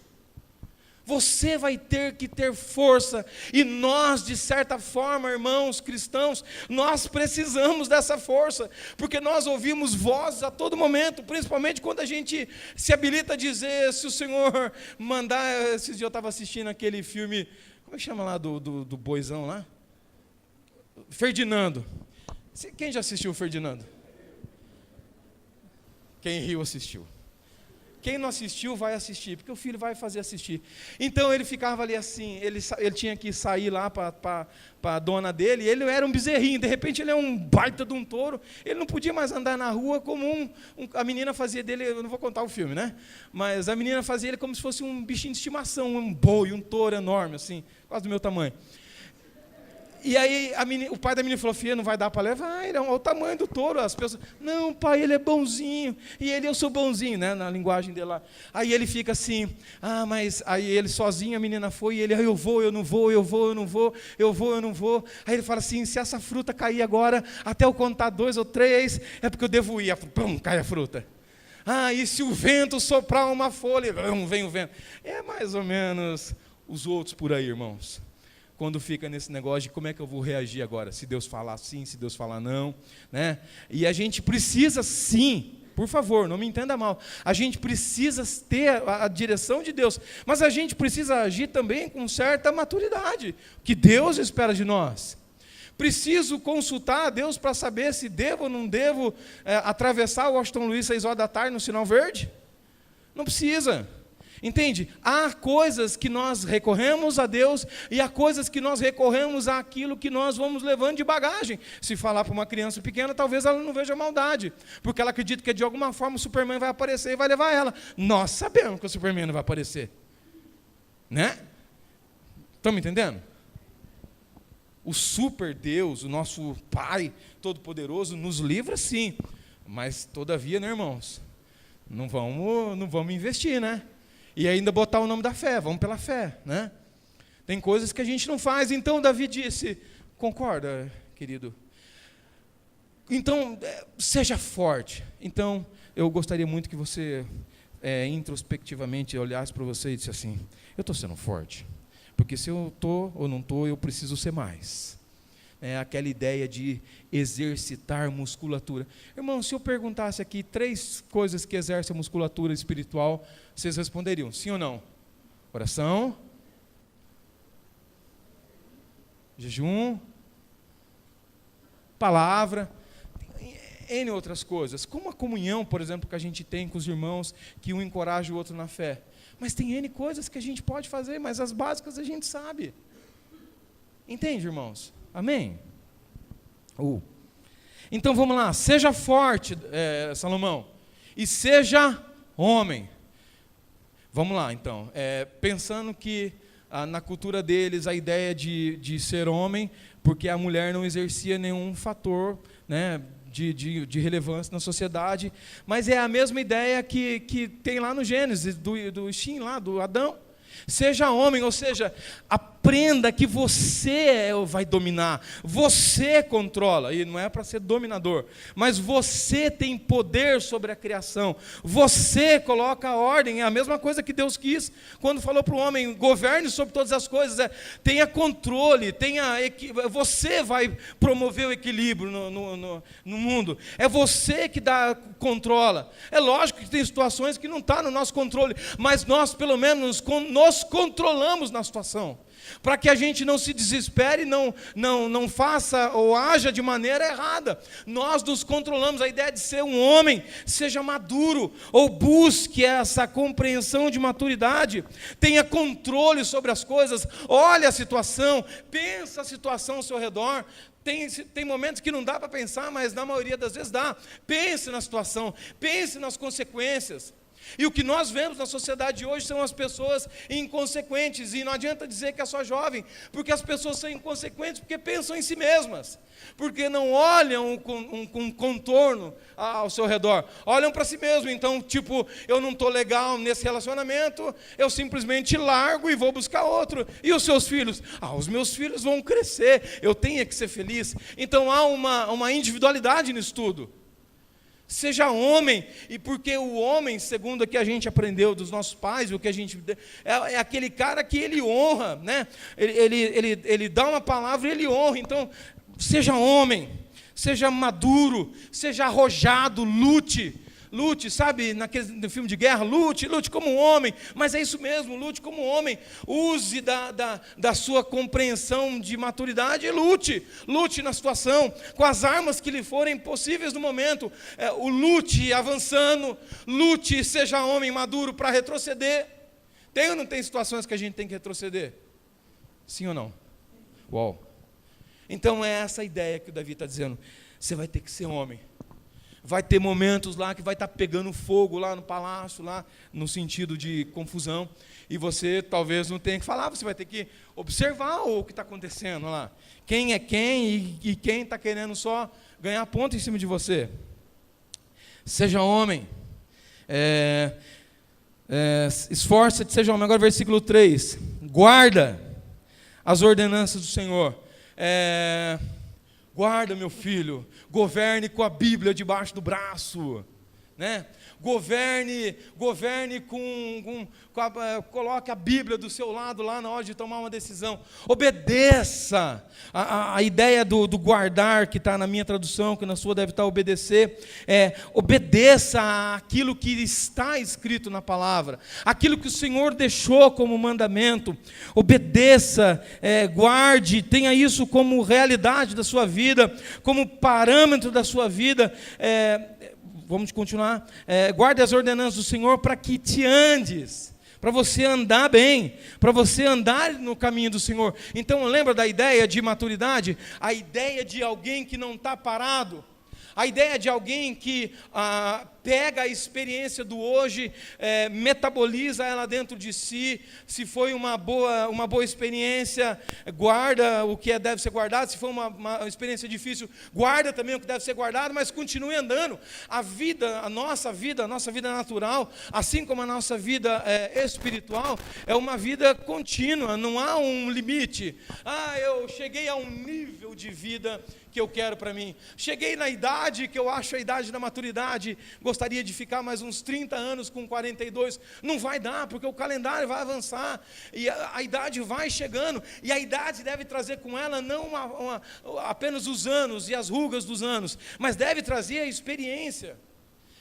Você vai ter que ter força, e nós, de certa forma, irmãos cristãos, nós precisamos dessa força, porque nós ouvimos vozes a todo momento, principalmente quando a gente se habilita a dizer, se o Senhor mandar. Esses dias eu estava assistindo aquele filme, como é que chama lá, do boizão lá? Ferdinando. Quem já assistiu o Ferdinando? Quem riu assistiu. Quem não assistiu, vai assistir, porque o filho vai fazer assistir. Então, ele ficava ali assim, ele tinha que sair lá para a dona dele, e ele era um bezerrinho, de repente ele é um baita de um touro, ele não podia mais andar na rua como a menina fazia dele, eu não vou contar o filme, né? Mas a menina fazia ele como se fosse um bichinho de estimação, um boi, um touro enorme, assim, quase do meu tamanho. E aí o pai da menina falou, filha, não vai dar para levar, ele é o tamanho do touro. As pessoas, não, pai, ele é bonzinho, e eu sou bonzinho, né, na linguagem dele lá. Aí ele fica assim, mas aí ele sozinho, a menina foi, e ele, eu vou, eu não vou, eu vou, eu não vou, eu vou, eu não vou. Aí ele fala assim, se essa fruta cair agora, até eu contar 2 ou 3, é porque eu devo ir. Pum, cai a fruta. E se o vento soprar uma folha, vem o vento. É mais ou menos os outros por aí, irmãos. Quando fica nesse negócio de como é que eu vou reagir agora, se Deus falar sim, se Deus falar não, né? E a gente precisa sim, por favor, não me entenda mal, a gente precisa ter a direção de Deus, mas a gente precisa agir também com certa maturidade, que Deus espera de nós. Preciso consultar a Deus para saber se devo ou não devo atravessar o Washington Luiz 6 horas da tarde no sinal verde? Não precisa. Entende? Há coisas que nós recorremos a Deus e há coisas que nós recorremos àquilo que nós vamos levando de bagagem. Se falar para uma criança pequena, talvez ela não veja maldade, porque ela acredita que de alguma forma o Superman vai aparecer e vai levar ela. Nós sabemos que o Superman não vai aparecer. Né? Estão me entendendo? O super Deus, o nosso Pai Todo-Poderoso, nos livra sim, mas todavia, né, irmãos? Não vamos investir, né? E ainda botar o nome da fé, vamos pela fé, né? Tem coisas que a gente não faz. Então Davi disse, concorda, querido? Então, seja forte. Então, eu gostaria muito que você, introspectivamente, olhasse para você e disse assim, eu estou sendo forte, porque se eu estou ou não estou, eu preciso ser mais. Aquela ideia de exercitar musculatura. Irmão, se eu perguntasse aqui 3 coisas que exercem a musculatura espiritual, vocês responderiam, sim ou não? Oração, jejum, palavra, N outras coisas. Como a comunhão, por exemplo, que a gente tem com os irmãos, que um encoraja o outro na fé. Mas tem N coisas que a gente pode fazer, mas as básicas a gente sabe. Entende, irmãos? Amém? Então vamos lá, seja forte, Salomão, e seja homem. Vamos lá, então. Pensando que na cultura deles a ideia de ser homem, porque a mulher não exercia nenhum fator, né, de relevância na sociedade, mas é a mesma ideia que tem lá no Gênesis, do Shin lá, do Adão. Seja homem, ou seja, aprenda que você vai dominar, você controla, e não é para ser dominador, mas você tem poder sobre a criação, você coloca a ordem, é a mesma coisa que Deus quis, quando falou para o homem, governe sobre todas as coisas, tenha controle, você vai promover o equilíbrio no mundo, é você que controla, é lógico que tem situações que não estão no nosso controle, mas nós pelo menos, nos controlamos na situação, para que a gente não se desespere, não faça ou haja de maneira errada. Nós nos controlamos. A ideia de ser um homem, seja maduro, ou busque essa compreensão de maturidade, tenha controle sobre as coisas, olhe a situação, pensa a situação ao seu redor. Tem momentos que não dá para pensar, mas na maioria das vezes dá. Pense na situação, pense nas consequências. E o que nós vemos na sociedade hoje são as pessoas inconsequentes, e não adianta dizer que é só jovem, porque as pessoas são inconsequentes porque pensam em si mesmas, porque não olham com contorno ao seu redor, olham para si mesmo. Então, tipo, eu não estou legal nesse relacionamento, eu simplesmente largo e vou buscar outro. E os seus filhos? Os meus filhos vão crescer, eu tenho que ser feliz. Então há uma individualidade nisso tudo. Seja homem, e porque o homem, segundo o que a gente aprendeu dos nossos pais, o que a gente é aquele cara que ele honra, né? Ele dá uma palavra e ele honra. Então, seja homem, seja maduro, seja arrojado, lute, sabe, no filme de guerra, lute como um homem, mas é isso mesmo, lute como um homem, use da sua compreensão de maturidade e lute na situação, com as armas que lhe forem possíveis no momento, o lute avançando, seja homem maduro para retroceder. Tem ou não tem situações que a gente tem que retroceder? Sim ou não? Uau! Então é essa ideia que o Davi está dizendo, você vai ter que ser homem. Vai ter momentos lá que vai estar pegando fogo lá no palácio, lá no sentido de confusão, e você talvez não tenha que falar, você vai ter que observar o que está acontecendo lá. Quem é quem e quem está querendo só ganhar ponto em cima de você. Seja homem. Esforça-te, seja homem. Agora versículo 3. Guarda as ordenanças do Senhor. Guarda, meu filho, governe com a Bíblia debaixo do braço, né? Governe coloque a Bíblia do seu lado lá na hora de tomar uma decisão. Obedeça. A ideia do guardar, que está na minha tradução, que na sua deve estar obedecer, obedeça aquilo que está escrito na palavra, aquilo que o Senhor deixou como mandamento. Obedeça, guarde, tenha isso como realidade da sua vida, como parâmetro da sua vida. Vamos continuar. Guarde as ordenanças do Senhor para que te andes, para você andar bem, para você andar no caminho do Senhor. Então, lembra da ideia de maturidade? A ideia de alguém que não está parado, a ideia de alguém que pega a experiência do hoje, metaboliza ela dentro de si. Se foi uma boa experiência, guarda o que deve ser guardado. Se for uma experiência difícil, guarda também o que deve ser guardado, mas continue andando. A nossa vida natural, assim como a nossa vida espiritual, é uma vida contínua, não há um limite. Eu cheguei a um nível de vida que eu quero para mim. Cheguei na idade que eu acho a idade da maturidade, gostaria de ficar mais uns 30 anos com 42. Não vai dar, porque o calendário vai avançar, e a idade vai chegando, e a idade deve trazer com ela não apenas os anos e as rugas dos anos, mas deve trazer a experiência,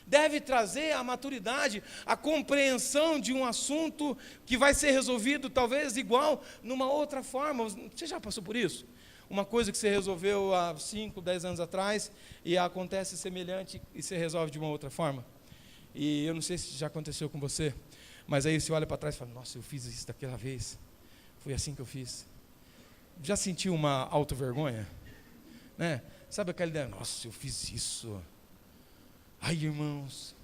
deve trazer a maturidade, a compreensão de um assunto que vai ser resolvido talvez igual, numa outra forma. Você já passou por isso? Uma coisa que você resolveu há 5, 10 anos atrás, e acontece semelhante e você resolve de uma outra forma. E eu não sei se já aconteceu com você, mas aí você olha para trás e fala, nossa, eu fiz isso daquela vez, foi assim que eu fiz. Já sentiu uma auto-vergonha? Né? Sabe aquela ideia, nossa, eu fiz isso. Ai, irmãos,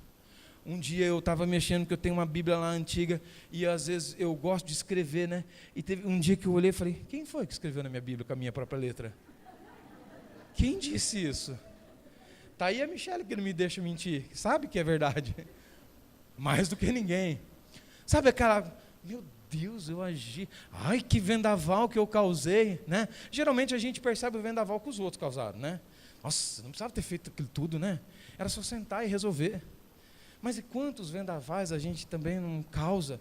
um dia eu estava mexendo, porque eu tenho uma Bíblia lá antiga, e às vezes eu gosto de escrever, né? E teve um dia que eu olhei e falei, quem foi que escreveu na minha Bíblia com a minha própria letra? Quem disse isso? Está aí a Michelle que não me deixa mentir, sabe que é verdade, mais do que ninguém. Sabe aquela, meu Deus, eu agi, ai que vendaval que eu causei, né? Geralmente a gente percebe o vendaval que os outros causaram, né? Nossa, não precisava ter feito aquilo tudo, né? Era só sentar e resolver. Mas e quantos vendavais a gente também não causa?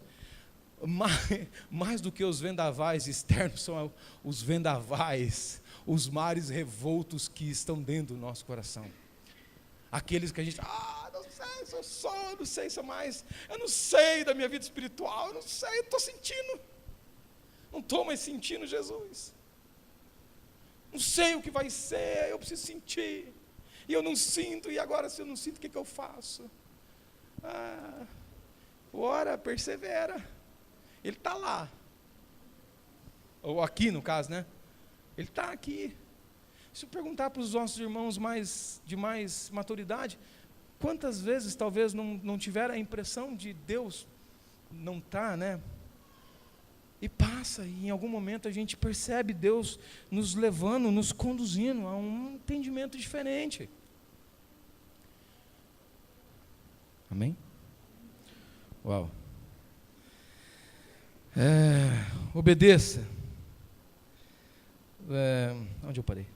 Mais do que os vendavais externos, são os vendavais, os mares revoltos que estão dentro do nosso coração. Aqueles que a gente, não sei, se eu sou, eu não sei se é mais, eu não sei da minha vida espiritual, eu não sei, eu estou sentindo. Não estou mais sentindo Jesus. Não sei o que vai ser, eu preciso sentir. E eu não sinto, e agora se eu não sinto, o que eu faço? Ora, persevera. Ele está lá. Ou aqui no caso, né? Ele está aqui. Se eu perguntar para os nossos irmãos de mais maturidade, quantas vezes talvez não tiveram a impressão de Deus não estar, né? E passa, e em algum momento a gente percebe Deus nos levando, nos conduzindo a um entendimento diferente. Amém? Uau. Obedeça. Onde eu parei?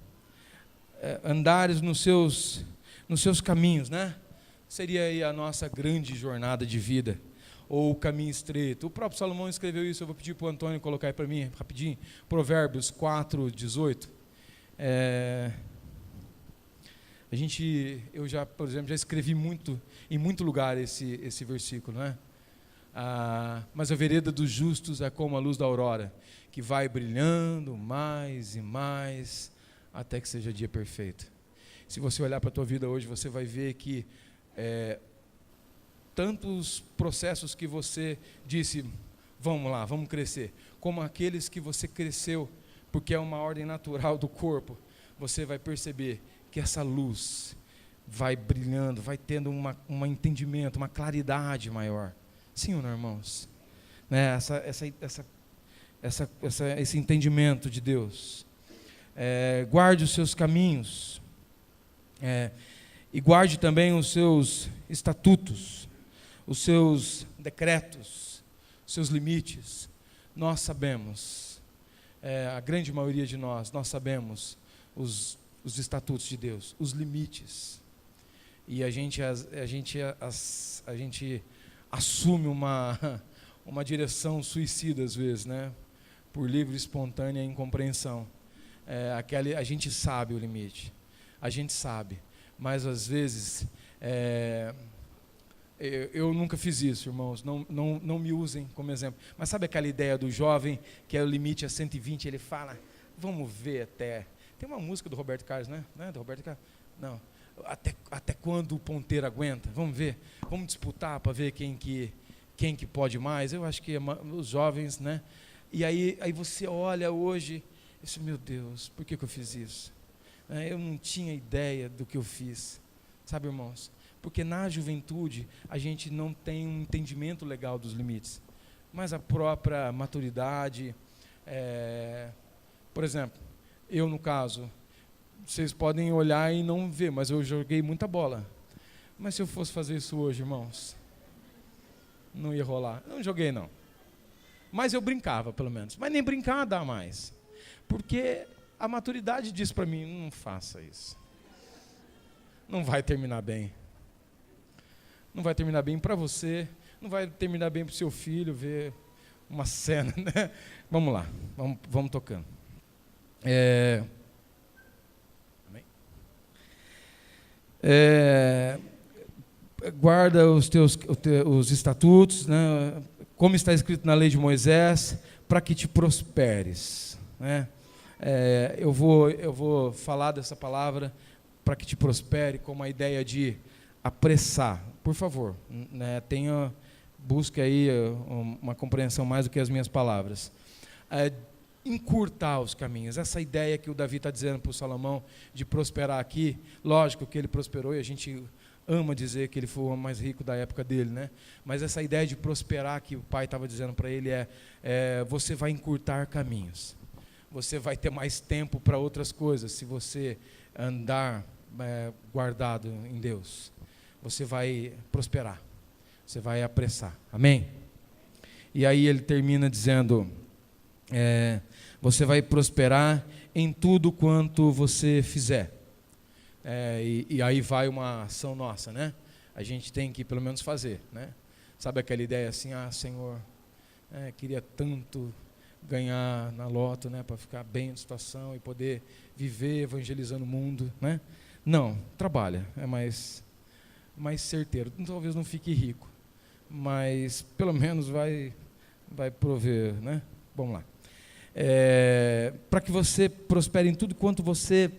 Andares nos seus caminhos, né? Seria aí a nossa grande jornada de vida, ou o caminho estreito. O próprio Salomão escreveu isso, eu vou pedir para o Antônio colocar aí para mim, rapidinho, Provérbios 4:18. Eu já, por exemplo, já escrevi em muito lugar esse versículo, né? Mas a vereda dos justos é como a luz da aurora, que vai brilhando mais e mais, até que seja dia perfeito. Se você olhar para a tua vida hoje, você vai ver que tantos processos que você disse, vamos lá, vamos crescer, como aqueles que você cresceu, porque é uma ordem natural do corpo, você vai perceber que essa luz vai brilhando, vai tendo um entendimento, uma claridade maior. Sim ou não, irmãos? Né? Esse entendimento de Deus. Guarde os seus caminhos, e guarde também os seus estatutos, os seus decretos, os seus limites. Nós sabemos, a grande maioria de nós sabemos os estatutos de Deus, os limites, e a gente assume uma direção suicida às vezes, né? Por livre, espontânea incompreensão. A gente sabe o limite, a gente sabe, mas às vezes eu nunca fiz isso, irmãos, não me usem como exemplo, mas sabe aquela ideia do jovem que o limite é 120, ele fala, vamos ver até, tem uma música do Roberto Carlos, né? Do Roberto Carlos? Não, até quando o ponteiro aguenta, vamos ver, vamos disputar para ver quem que pode mais. Eu acho que os jovens, né? E aí você olha hoje, isso, meu Deus, por que eu fiz isso? Eu não tinha ideia do que eu fiz, sabe, irmãos? Porque na juventude a gente não tem um entendimento legal dos limites, mas a própria maturidade, por exemplo, eu no caso, vocês podem olhar e não ver, mas eu joguei muita bola. Mas se eu fosse fazer isso hoje, irmãos, não ia rolar. Não joguei, não. Mas eu brincava, pelo menos. Mas nem brincar dá mais. Porque a maturidade diz para mim, não faça isso. Não vai terminar bem. Não vai terminar bem para você, não vai terminar bem para o seu filho ver uma cena, né? Vamos lá, vamos tocando. Guarda os estatutos, né, como está escrito na lei de Moisés, para que te prosperes, né? Eu vou falar dessa palavra, para que te prospere, com a ideia de apressar. Por favor, né, busque aí uma compreensão mais do que as minhas palavras. Encurtar os caminhos, essa ideia que o Davi está dizendo para o Salomão, de prosperar aqui, lógico que ele prosperou, e a gente ama dizer que ele foi o homem mais rico da época dele, né? Mas essa ideia de prosperar que o pai estava dizendo para ele você vai encurtar caminhos, você vai ter mais tempo para outras coisas, se você andar guardado em Deus, você vai prosperar, você vai apressar, amém? E aí ele termina dizendo, você vai prosperar em tudo quanto você fizer. E aí vai uma ação nossa, né? A gente tem que pelo menos fazer, né? Sabe aquela ideia assim, Senhor, queria tanto ganhar na loto, né, para ficar bem na situação e poder viver evangelizando o mundo, né? Não, trabalha, mas mais certeiro. Talvez não fique rico, mas pelo menos vai prover, né? Vamos lá. Para que você prospere em tudo quanto você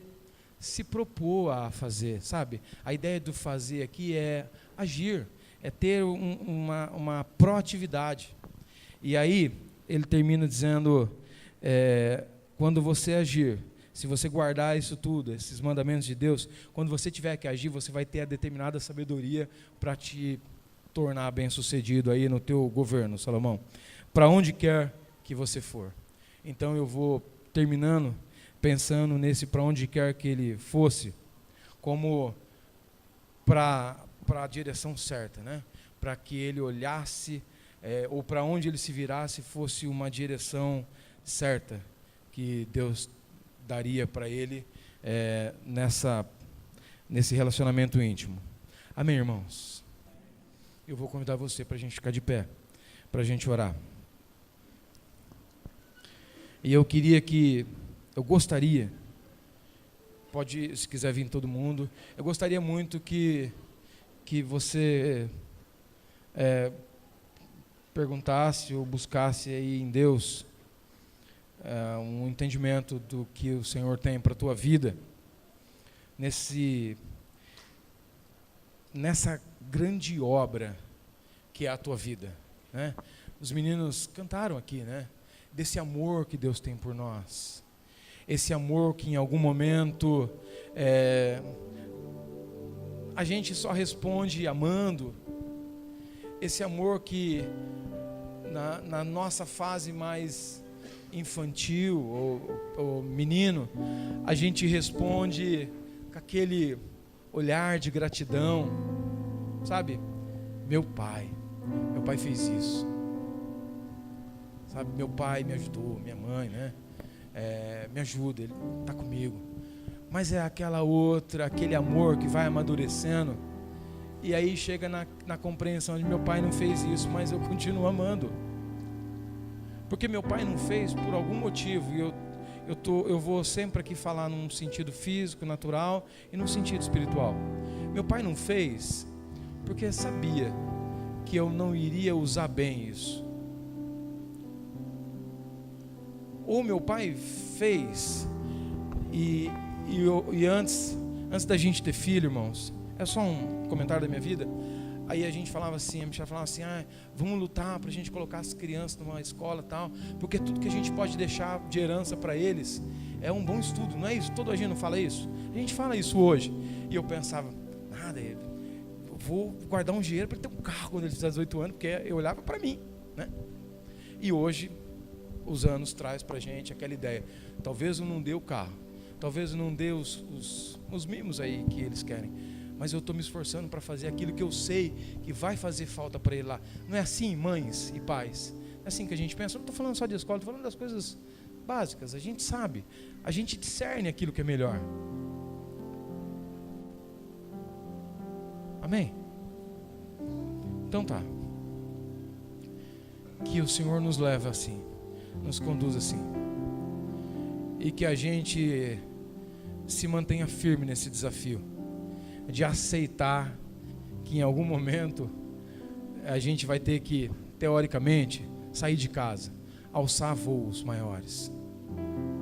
se propor a fazer, sabe? A ideia do fazer aqui é agir, é ter uma proatividade. E aí, ele termina dizendo, quando você agir, se você guardar isso tudo, esses mandamentos de Deus, quando você tiver que agir, você vai ter a determinada sabedoria para te tornar bem-sucedido aí no teu governo, Salomão, para onde quer que você for. Então eu vou terminando pensando nesse para onde quer que ele fosse, como para a direção certa, né? Para que ele olhasse, ou para onde ele se virasse fosse uma direção certa, que Deus daria para ele nesse relacionamento íntimo. Amém, irmãos? Eu vou convidar você para a gente ficar de pé, para a gente orar. E eu gostaria, pode, se quiser vir todo mundo, eu gostaria muito que você perguntasse ou buscasse aí em Deus um entendimento do que o Senhor tem para a tua vida, nessa grande obra que é a tua vida, né? Os meninos cantaram aqui, né? Desse amor que Deus tem por nós, esse amor que em algum momento a gente só responde amando, esse amor que na nossa fase mais infantil ou menino, a gente responde com aquele olhar de gratidão, sabe? Meu pai fez isso, sabe? Meu pai me ajudou, minha mãe, né? Me ajuda, ele está comigo. Mas é aquele amor que vai amadurecendo, e aí chega na compreensão de meu pai não fez isso, mas eu continuo amando. Porque meu pai não fez por algum motivo, e eu vou sempre aqui falar num sentido físico, natural, e num sentido espiritual. Meu pai não fez porque sabia que eu não iria usar bem isso. Ou meu pai fez, e antes da gente ter filho, irmãos, é só um comentário da minha vida. Aí a gente falava assim, a Michelle falava assim, vamos lutar para a gente colocar as crianças numa escola e tal, porque tudo que a gente pode deixar de herança para eles é um bom estudo, não é isso? Todo a gente não fala isso? A gente fala isso hoje. E eu pensava, eu vou guardar um dinheiro para ele ter um carro quando ele fizer 18 anos, porque eu olhava para mim, né? E hoje, os anos traz para a gente aquela ideia, talvez eu não dê o carro, talvez eu não dê os mimos aí que eles querem, mas eu estou me esforçando para fazer aquilo que eu sei que vai fazer falta para ele lá. Não é assim, mães e pais? É assim que a gente pensa. Eu não estou falando só de escola, estou falando das coisas básicas. A gente sabe, a gente discerne aquilo que é melhor. Amém? Então tá. Que o Senhor nos leve assim, nos conduza assim, e que a gente se mantenha firme nesse desafio de aceitar que em algum momento a gente vai ter que, teoricamente, sair de casa, alçar voos maiores,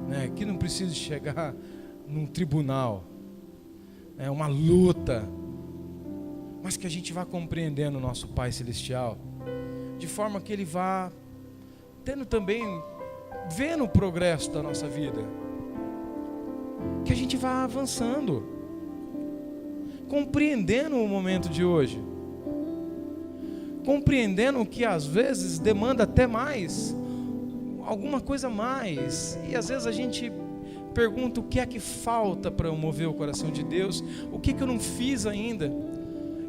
né? Que não precisa chegar num tribunal, uma luta, mas que a gente vá compreendendo o nosso Pai Celestial, de forma que Ele vá tendo também, vendo o progresso da nossa vida, que a gente vá avançando, compreendendo o momento de hoje, compreendendo que às vezes demanda até mais, alguma coisa mais, e às vezes a gente pergunta o que é que falta para eu mover o coração de Deus, o que eu não fiz ainda,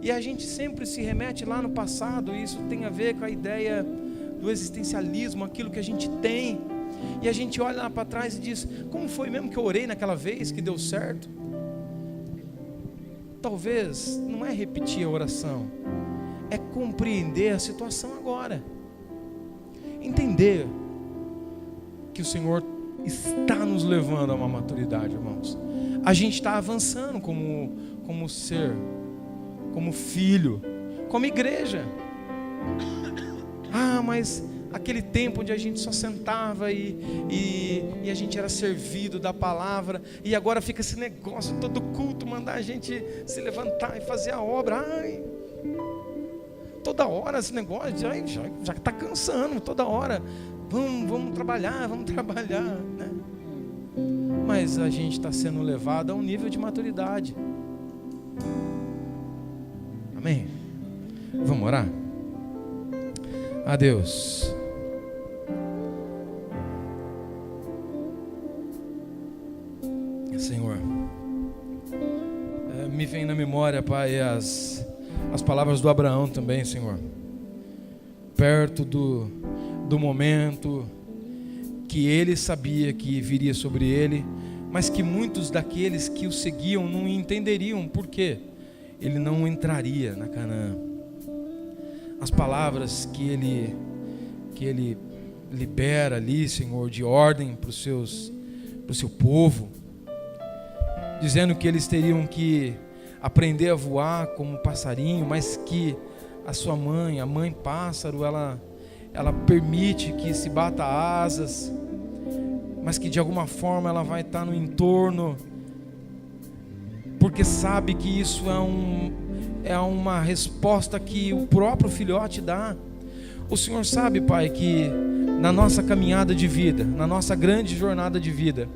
e a gente sempre se remete lá no passado, e isso tem a ver com a ideia do existencialismo, aquilo que a gente tem, e a gente olha lá para trás e diz, como foi mesmo que eu orei naquela vez que deu certo? Talvez não é repetir a oração, é compreender a situação agora, entender que o Senhor está nos levando a uma maturidade, irmãos. A gente está avançando como como filho, como igreja. Ah, mas aquele tempo onde a gente só sentava e a gente era servido da palavra, e agora fica esse negócio, todo culto, mandar a gente se levantar e fazer a obra. Ai, toda hora esse negócio, já está cansando, toda hora. Vamos trabalhar, né? Mas a gente está sendo levado a um nível de maturidade. Amém? Vamos orar? A Deus. Senhor, me vem na memória, Pai, as palavras do Abraão também, Senhor. Perto do momento que ele sabia que viria sobre ele, mas que muitos daqueles que o seguiam não entenderiam por quê ele não entraria na Canaã. As palavras que ele libera ali, Senhor, de ordem para o seu povo, dizendo que eles teriam que aprender a voar como passarinho, mas que a sua mãe, a mãe pássaro, ela permite que se bata asas, mas que de alguma forma ela vai estar no entorno, porque sabe que isso é uma resposta que o próprio filhote dá. O Senhor sabe, Pai, que na nossa caminhada de vida, na nossa grande jornada de vida,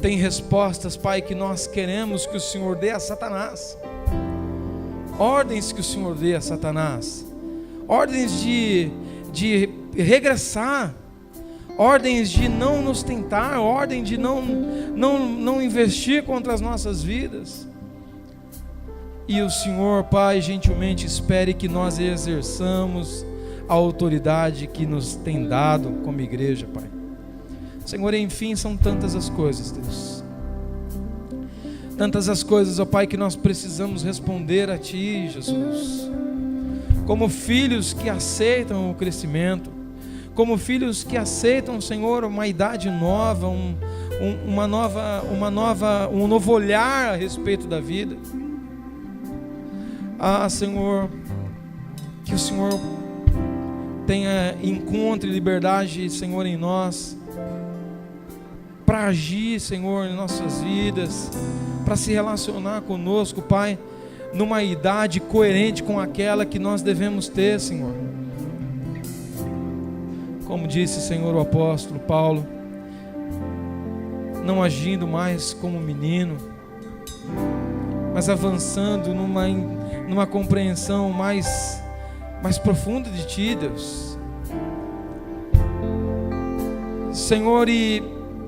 tem respostas, Pai, que nós queremos que o Senhor dê a Satanás, ordens que o Senhor dê a Satanás, ordens de regressar, ordens de não nos tentar, ordem de não investir contra as nossas vidas. E o Senhor, Pai, gentilmente espere que nós exerçamos a autoridade que nos tem dado como igreja, Pai. Senhor, enfim, são tantas as coisas, Deus. Tantas as coisas, ó Pai, que nós precisamos responder a Ti, Jesus. Como filhos que aceitam o crescimento, como filhos que aceitam, Senhor, uma idade nova, um novo olhar a respeito da vida. Ah, Senhor, que o Senhor encontre liberdade, Senhor, em nós, para agir, Senhor, em nossas vidas, para se relacionar conosco, Pai, numa idade coerente com aquela que nós devemos ter, Senhor. Como disse, Senhor, o apóstolo Paulo, não agindo mais como menino, mas avançando numa compreensão mais profunda de Ti, Deus. Senhor, e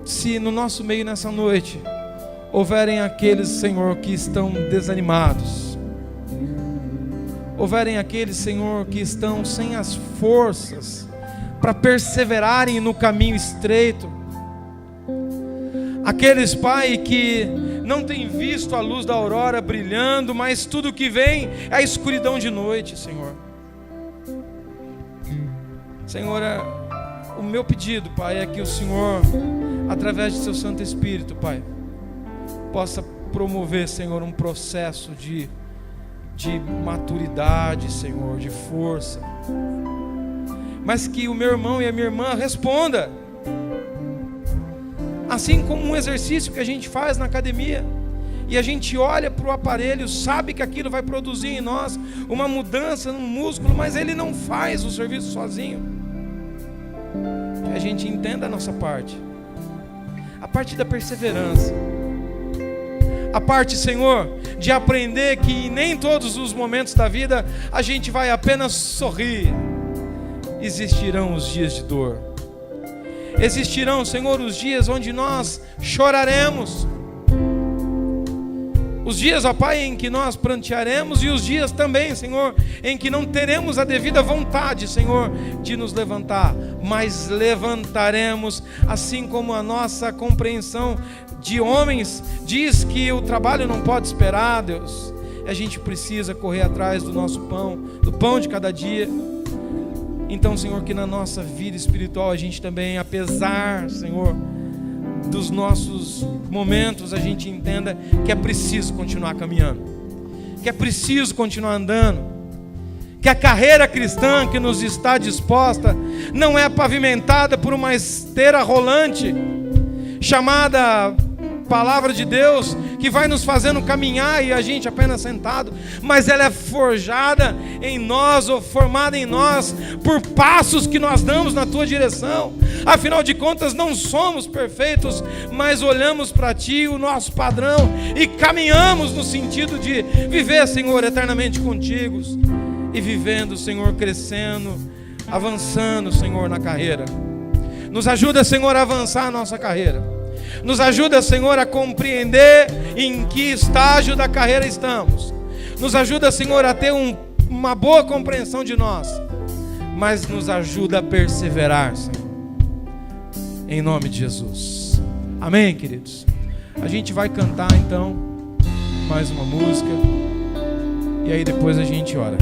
se no nosso meio nessa noite houverem aqueles, Senhor, que estão desanimados, houverem aqueles, Senhor, que estão sem as forças para perseverarem no caminho estreito, aqueles, Pai, que não têm visto a luz da aurora brilhando, mas tudo que vem é a escuridão de noite, Senhor. Senhor, o meu pedido, Pai, é que o Senhor, através de Seu Santo Espírito, Pai, possa promover, Senhor, um processo de maturidade, Senhor, de força, mas que o meu irmão e a minha irmã responda, assim como um exercício que a gente faz na academia, e a gente olha para o aparelho, sabe que aquilo vai produzir em nós uma mudança no músculo, mas ele não faz o serviço sozinho. Que a gente entenda a nossa parte, a parte da perseverança, a parte, Senhor, de aprender que nem todos os momentos da vida a gente vai apenas sorrir. Existirão os dias de dor, existirão, Senhor, os dias onde nós choraremos, os dias, ó Pai, em que nós prantearemos, e os dias também, Senhor, em que não teremos a devida vontade, Senhor, de nos levantar, mas levantaremos, assim como a nossa compreensão de homens diz que o trabalho não pode esperar, Deus. A gente precisa correr atrás do nosso pão, do pão de cada dia. Então, Senhor, que na nossa vida espiritual a gente também, apesar, Senhor, dos nossos momentos, a gente entenda que é preciso continuar caminhando, que é preciso continuar andando, que a carreira cristã que nos está disposta não é pavimentada por uma esteira rolante chamada Palavra de Deus, que vai nos fazendo caminhar e a gente apenas sentado, mas ela é forjada em nós, ou formada em nós, por passos que nós damos na tua direção. Afinal de contas, não somos perfeitos, mas olhamos para ti, o nosso padrão, e caminhamos no sentido de viver, Senhor, eternamente contigo, e vivendo, Senhor, crescendo, avançando, Senhor, na carreira. Nos ajuda, Senhor, a avançar a nossa carreira. Nos ajuda, Senhor, a compreender em que estágio da carreira estamos. Nos ajuda, Senhor, a ter uma boa compreensão de nós. Mas nos ajuda a perseverar, Senhor. Em nome de Jesus. Amém, queridos? A gente vai cantar, então, mais uma música. E aí depois a gente ora.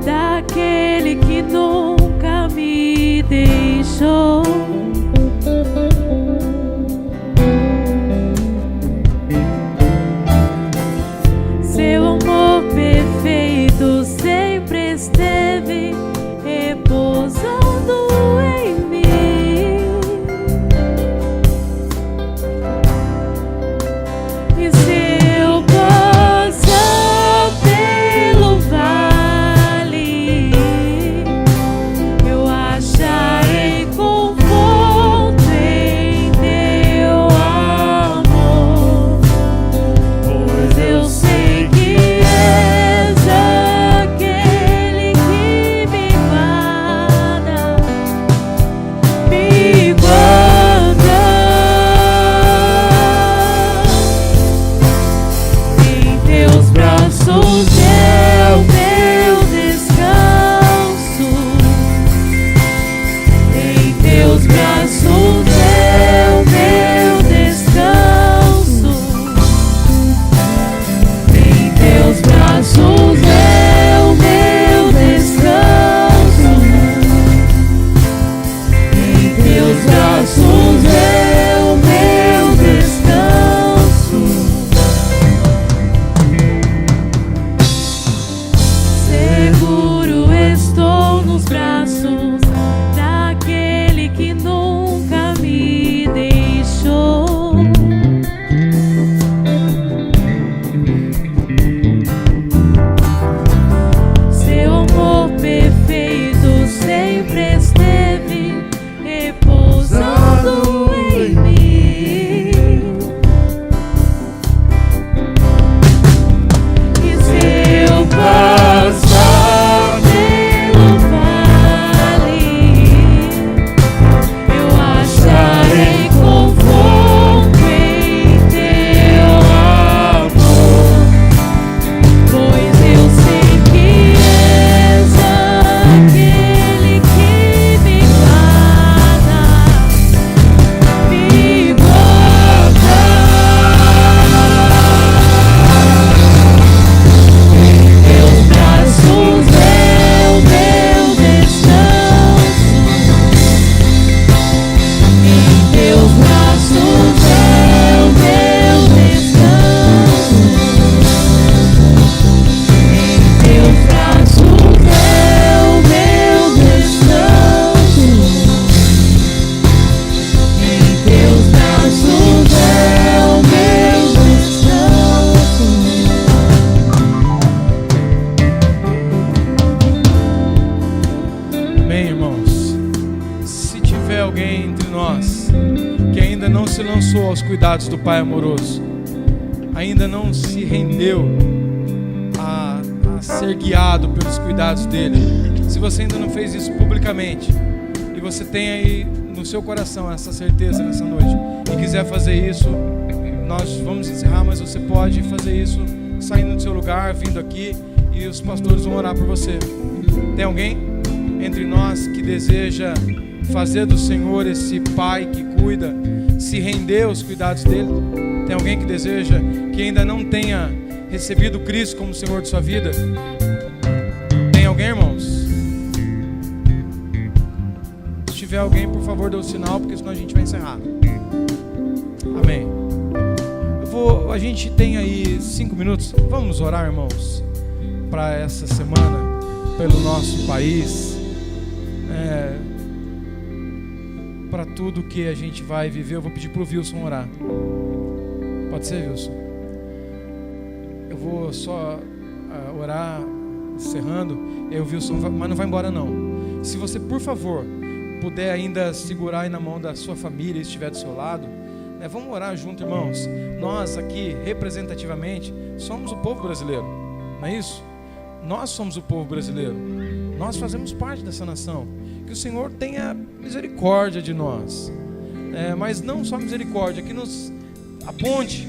Daquele que nunca me deixou. Seu amor perfeito sempre esteve repousando em mim. E seu passar pelo vale, eu acharei conforto em teu amor, pois eu sei que és aquele que me guarda, me guarda. Em teus braços é o meu descanso. Em teus braços é o meu descanso. Em teus braços é o meu descanso. Em teus braços é o meu descanso. Seguro estou nos braços daquele que nunca me deixou. Seu amor perfeito sempre esteve repousando em mim. E seu passar pelo vale, eu acharei conforto em teu amor, pois eu sei que és aquele que me guarda, me guarda. Em teus braços é o meu descanso. Em teus braços é o meu descanso. Em teus braços é o meu descanso. Em teus braços é o meu descanso. Amém, irmãos? Se tiver alguém entre nós que ainda não se lançou aos cuidados do Pai amoroso, ainda não se rendeu a ser guiado pelos cuidados dele, se você ainda não fez isso publicamente, e você tem aí no seu coração essa certeza nessa noite, e quiser fazer isso, nós vamos encerrar, mas você pode fazer isso saindo do seu lugar, vindo aqui, e os pastores vão orar por você. Tem alguém entre nós que deseja fazer do Senhor esse pai que cuida, se render aos cuidados dele? Tem alguém que deseja, que ainda não tenha recebido Cristo como Senhor de sua vida? Tem alguém, irmãos? Se tiver alguém, por favor, dê o sinal, porque senão a gente vai encerrar. Amém. A gente tem aí 5 minutos. Vamos orar, irmãos, para essa semana, pelo nosso país, para tudo que a gente vai viver. Eu vou pedir para o Wilson orar. Pode ser, Wilson? Eu vou só orar, encerrando. E o Wilson mas não vai embora não. Se você, por favor, puder ainda segurar aí na mão da sua família e estiver do seu lado, vamos orar junto, irmãos. Nós aqui, representativamente, somos o povo brasileiro, não é isso? Nós somos o povo brasileiro. Nós fazemos parte dessa nação. Que o Senhor tenha misericórdia de nós, mas não só misericórdia, que nos aponte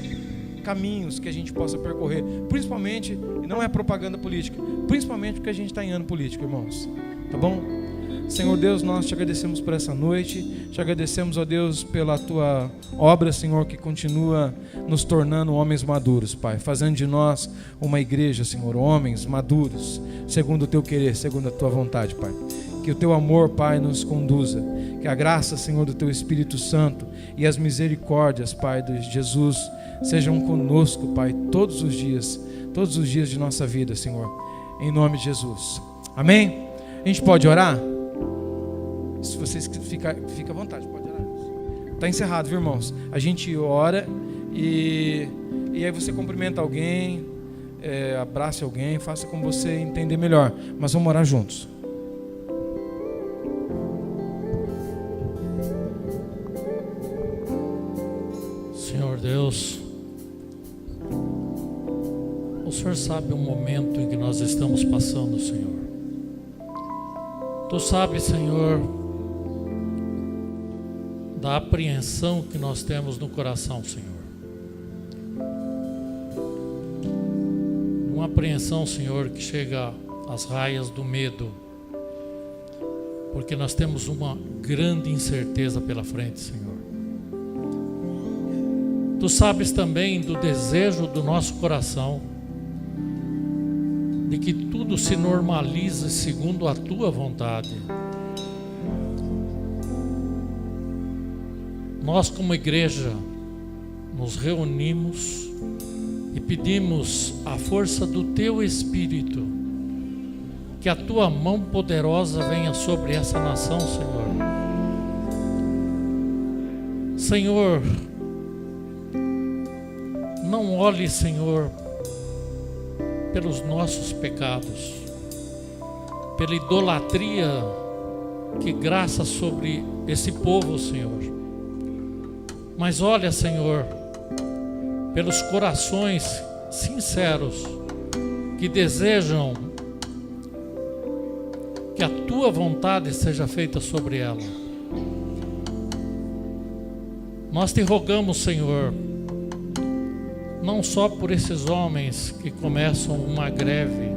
caminhos que a gente possa percorrer, principalmente, e não é propaganda política, principalmente porque a gente está em ano político, irmãos, tá bom? Senhor Deus, nós te agradecemos por essa noite, te agradecemos, ó Deus, pela tua obra, Senhor, que continua nos tornando homens maduros, Pai, fazendo de nós uma igreja, Senhor, homens maduros, segundo o teu querer, segundo a tua vontade, Pai. Que o teu amor, Pai, nos conduza, que a graça, Senhor, do teu Espírito Santo e as misericórdias, Pai, de Jesus, sejam conosco, Pai, todos os dias de nossa vida, Senhor, em nome de Jesus. Amém? A gente pode orar? Se vocês fica à vontade, pode orar. Está encerrado, viu, irmãos? A gente ora e aí você cumprimenta alguém, abraça alguém, faça como você entender melhor. Mas vamos orar juntos. Senhor Deus, o Senhor sabe o momento em que nós estamos passando, Senhor. Tu sabes, Senhor, da apreensão que nós temos no coração, Senhor. Uma apreensão, Senhor, que chega às raias do medo, porque nós temos uma grande incerteza pela frente, Senhor. Tu sabes também do desejo do nosso coração de que tudo se normalize segundo a tua vontade. Nós, como igreja, nos reunimos e pedimos a força do teu Espírito, que a tua mão poderosa venha sobre essa nação, Senhor. Senhor, não olhe, Senhor, pelos nossos pecados, pela idolatria que graça sobre esse povo, Senhor. Mas olha, Senhor, pelos corações sinceros que desejam que a tua vontade seja feita sobre ela. Nós te rogamos, Senhor, não só por esses homens que começam uma greve,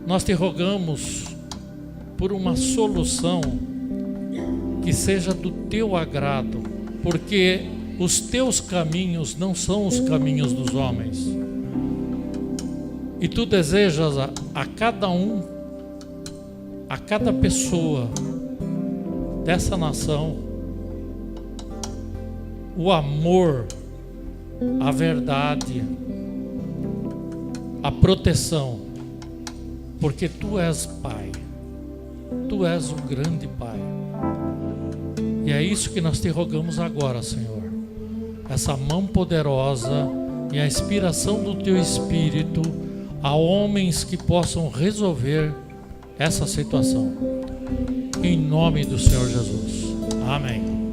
nós te rogamos por uma solução que seja do teu agrado, porque os teus caminhos não são os caminhos dos homens, e tu desejas a cada um, a cada pessoa dessa nação, o amor, a verdade, a proteção, porque tu és Pai, tu és o grande Pai, e é isso que nós te rogamos agora, Senhor, essa mão poderosa e a inspiração do teu Espírito a homens que possam resolver essa situação, em nome do Senhor Jesus, amém.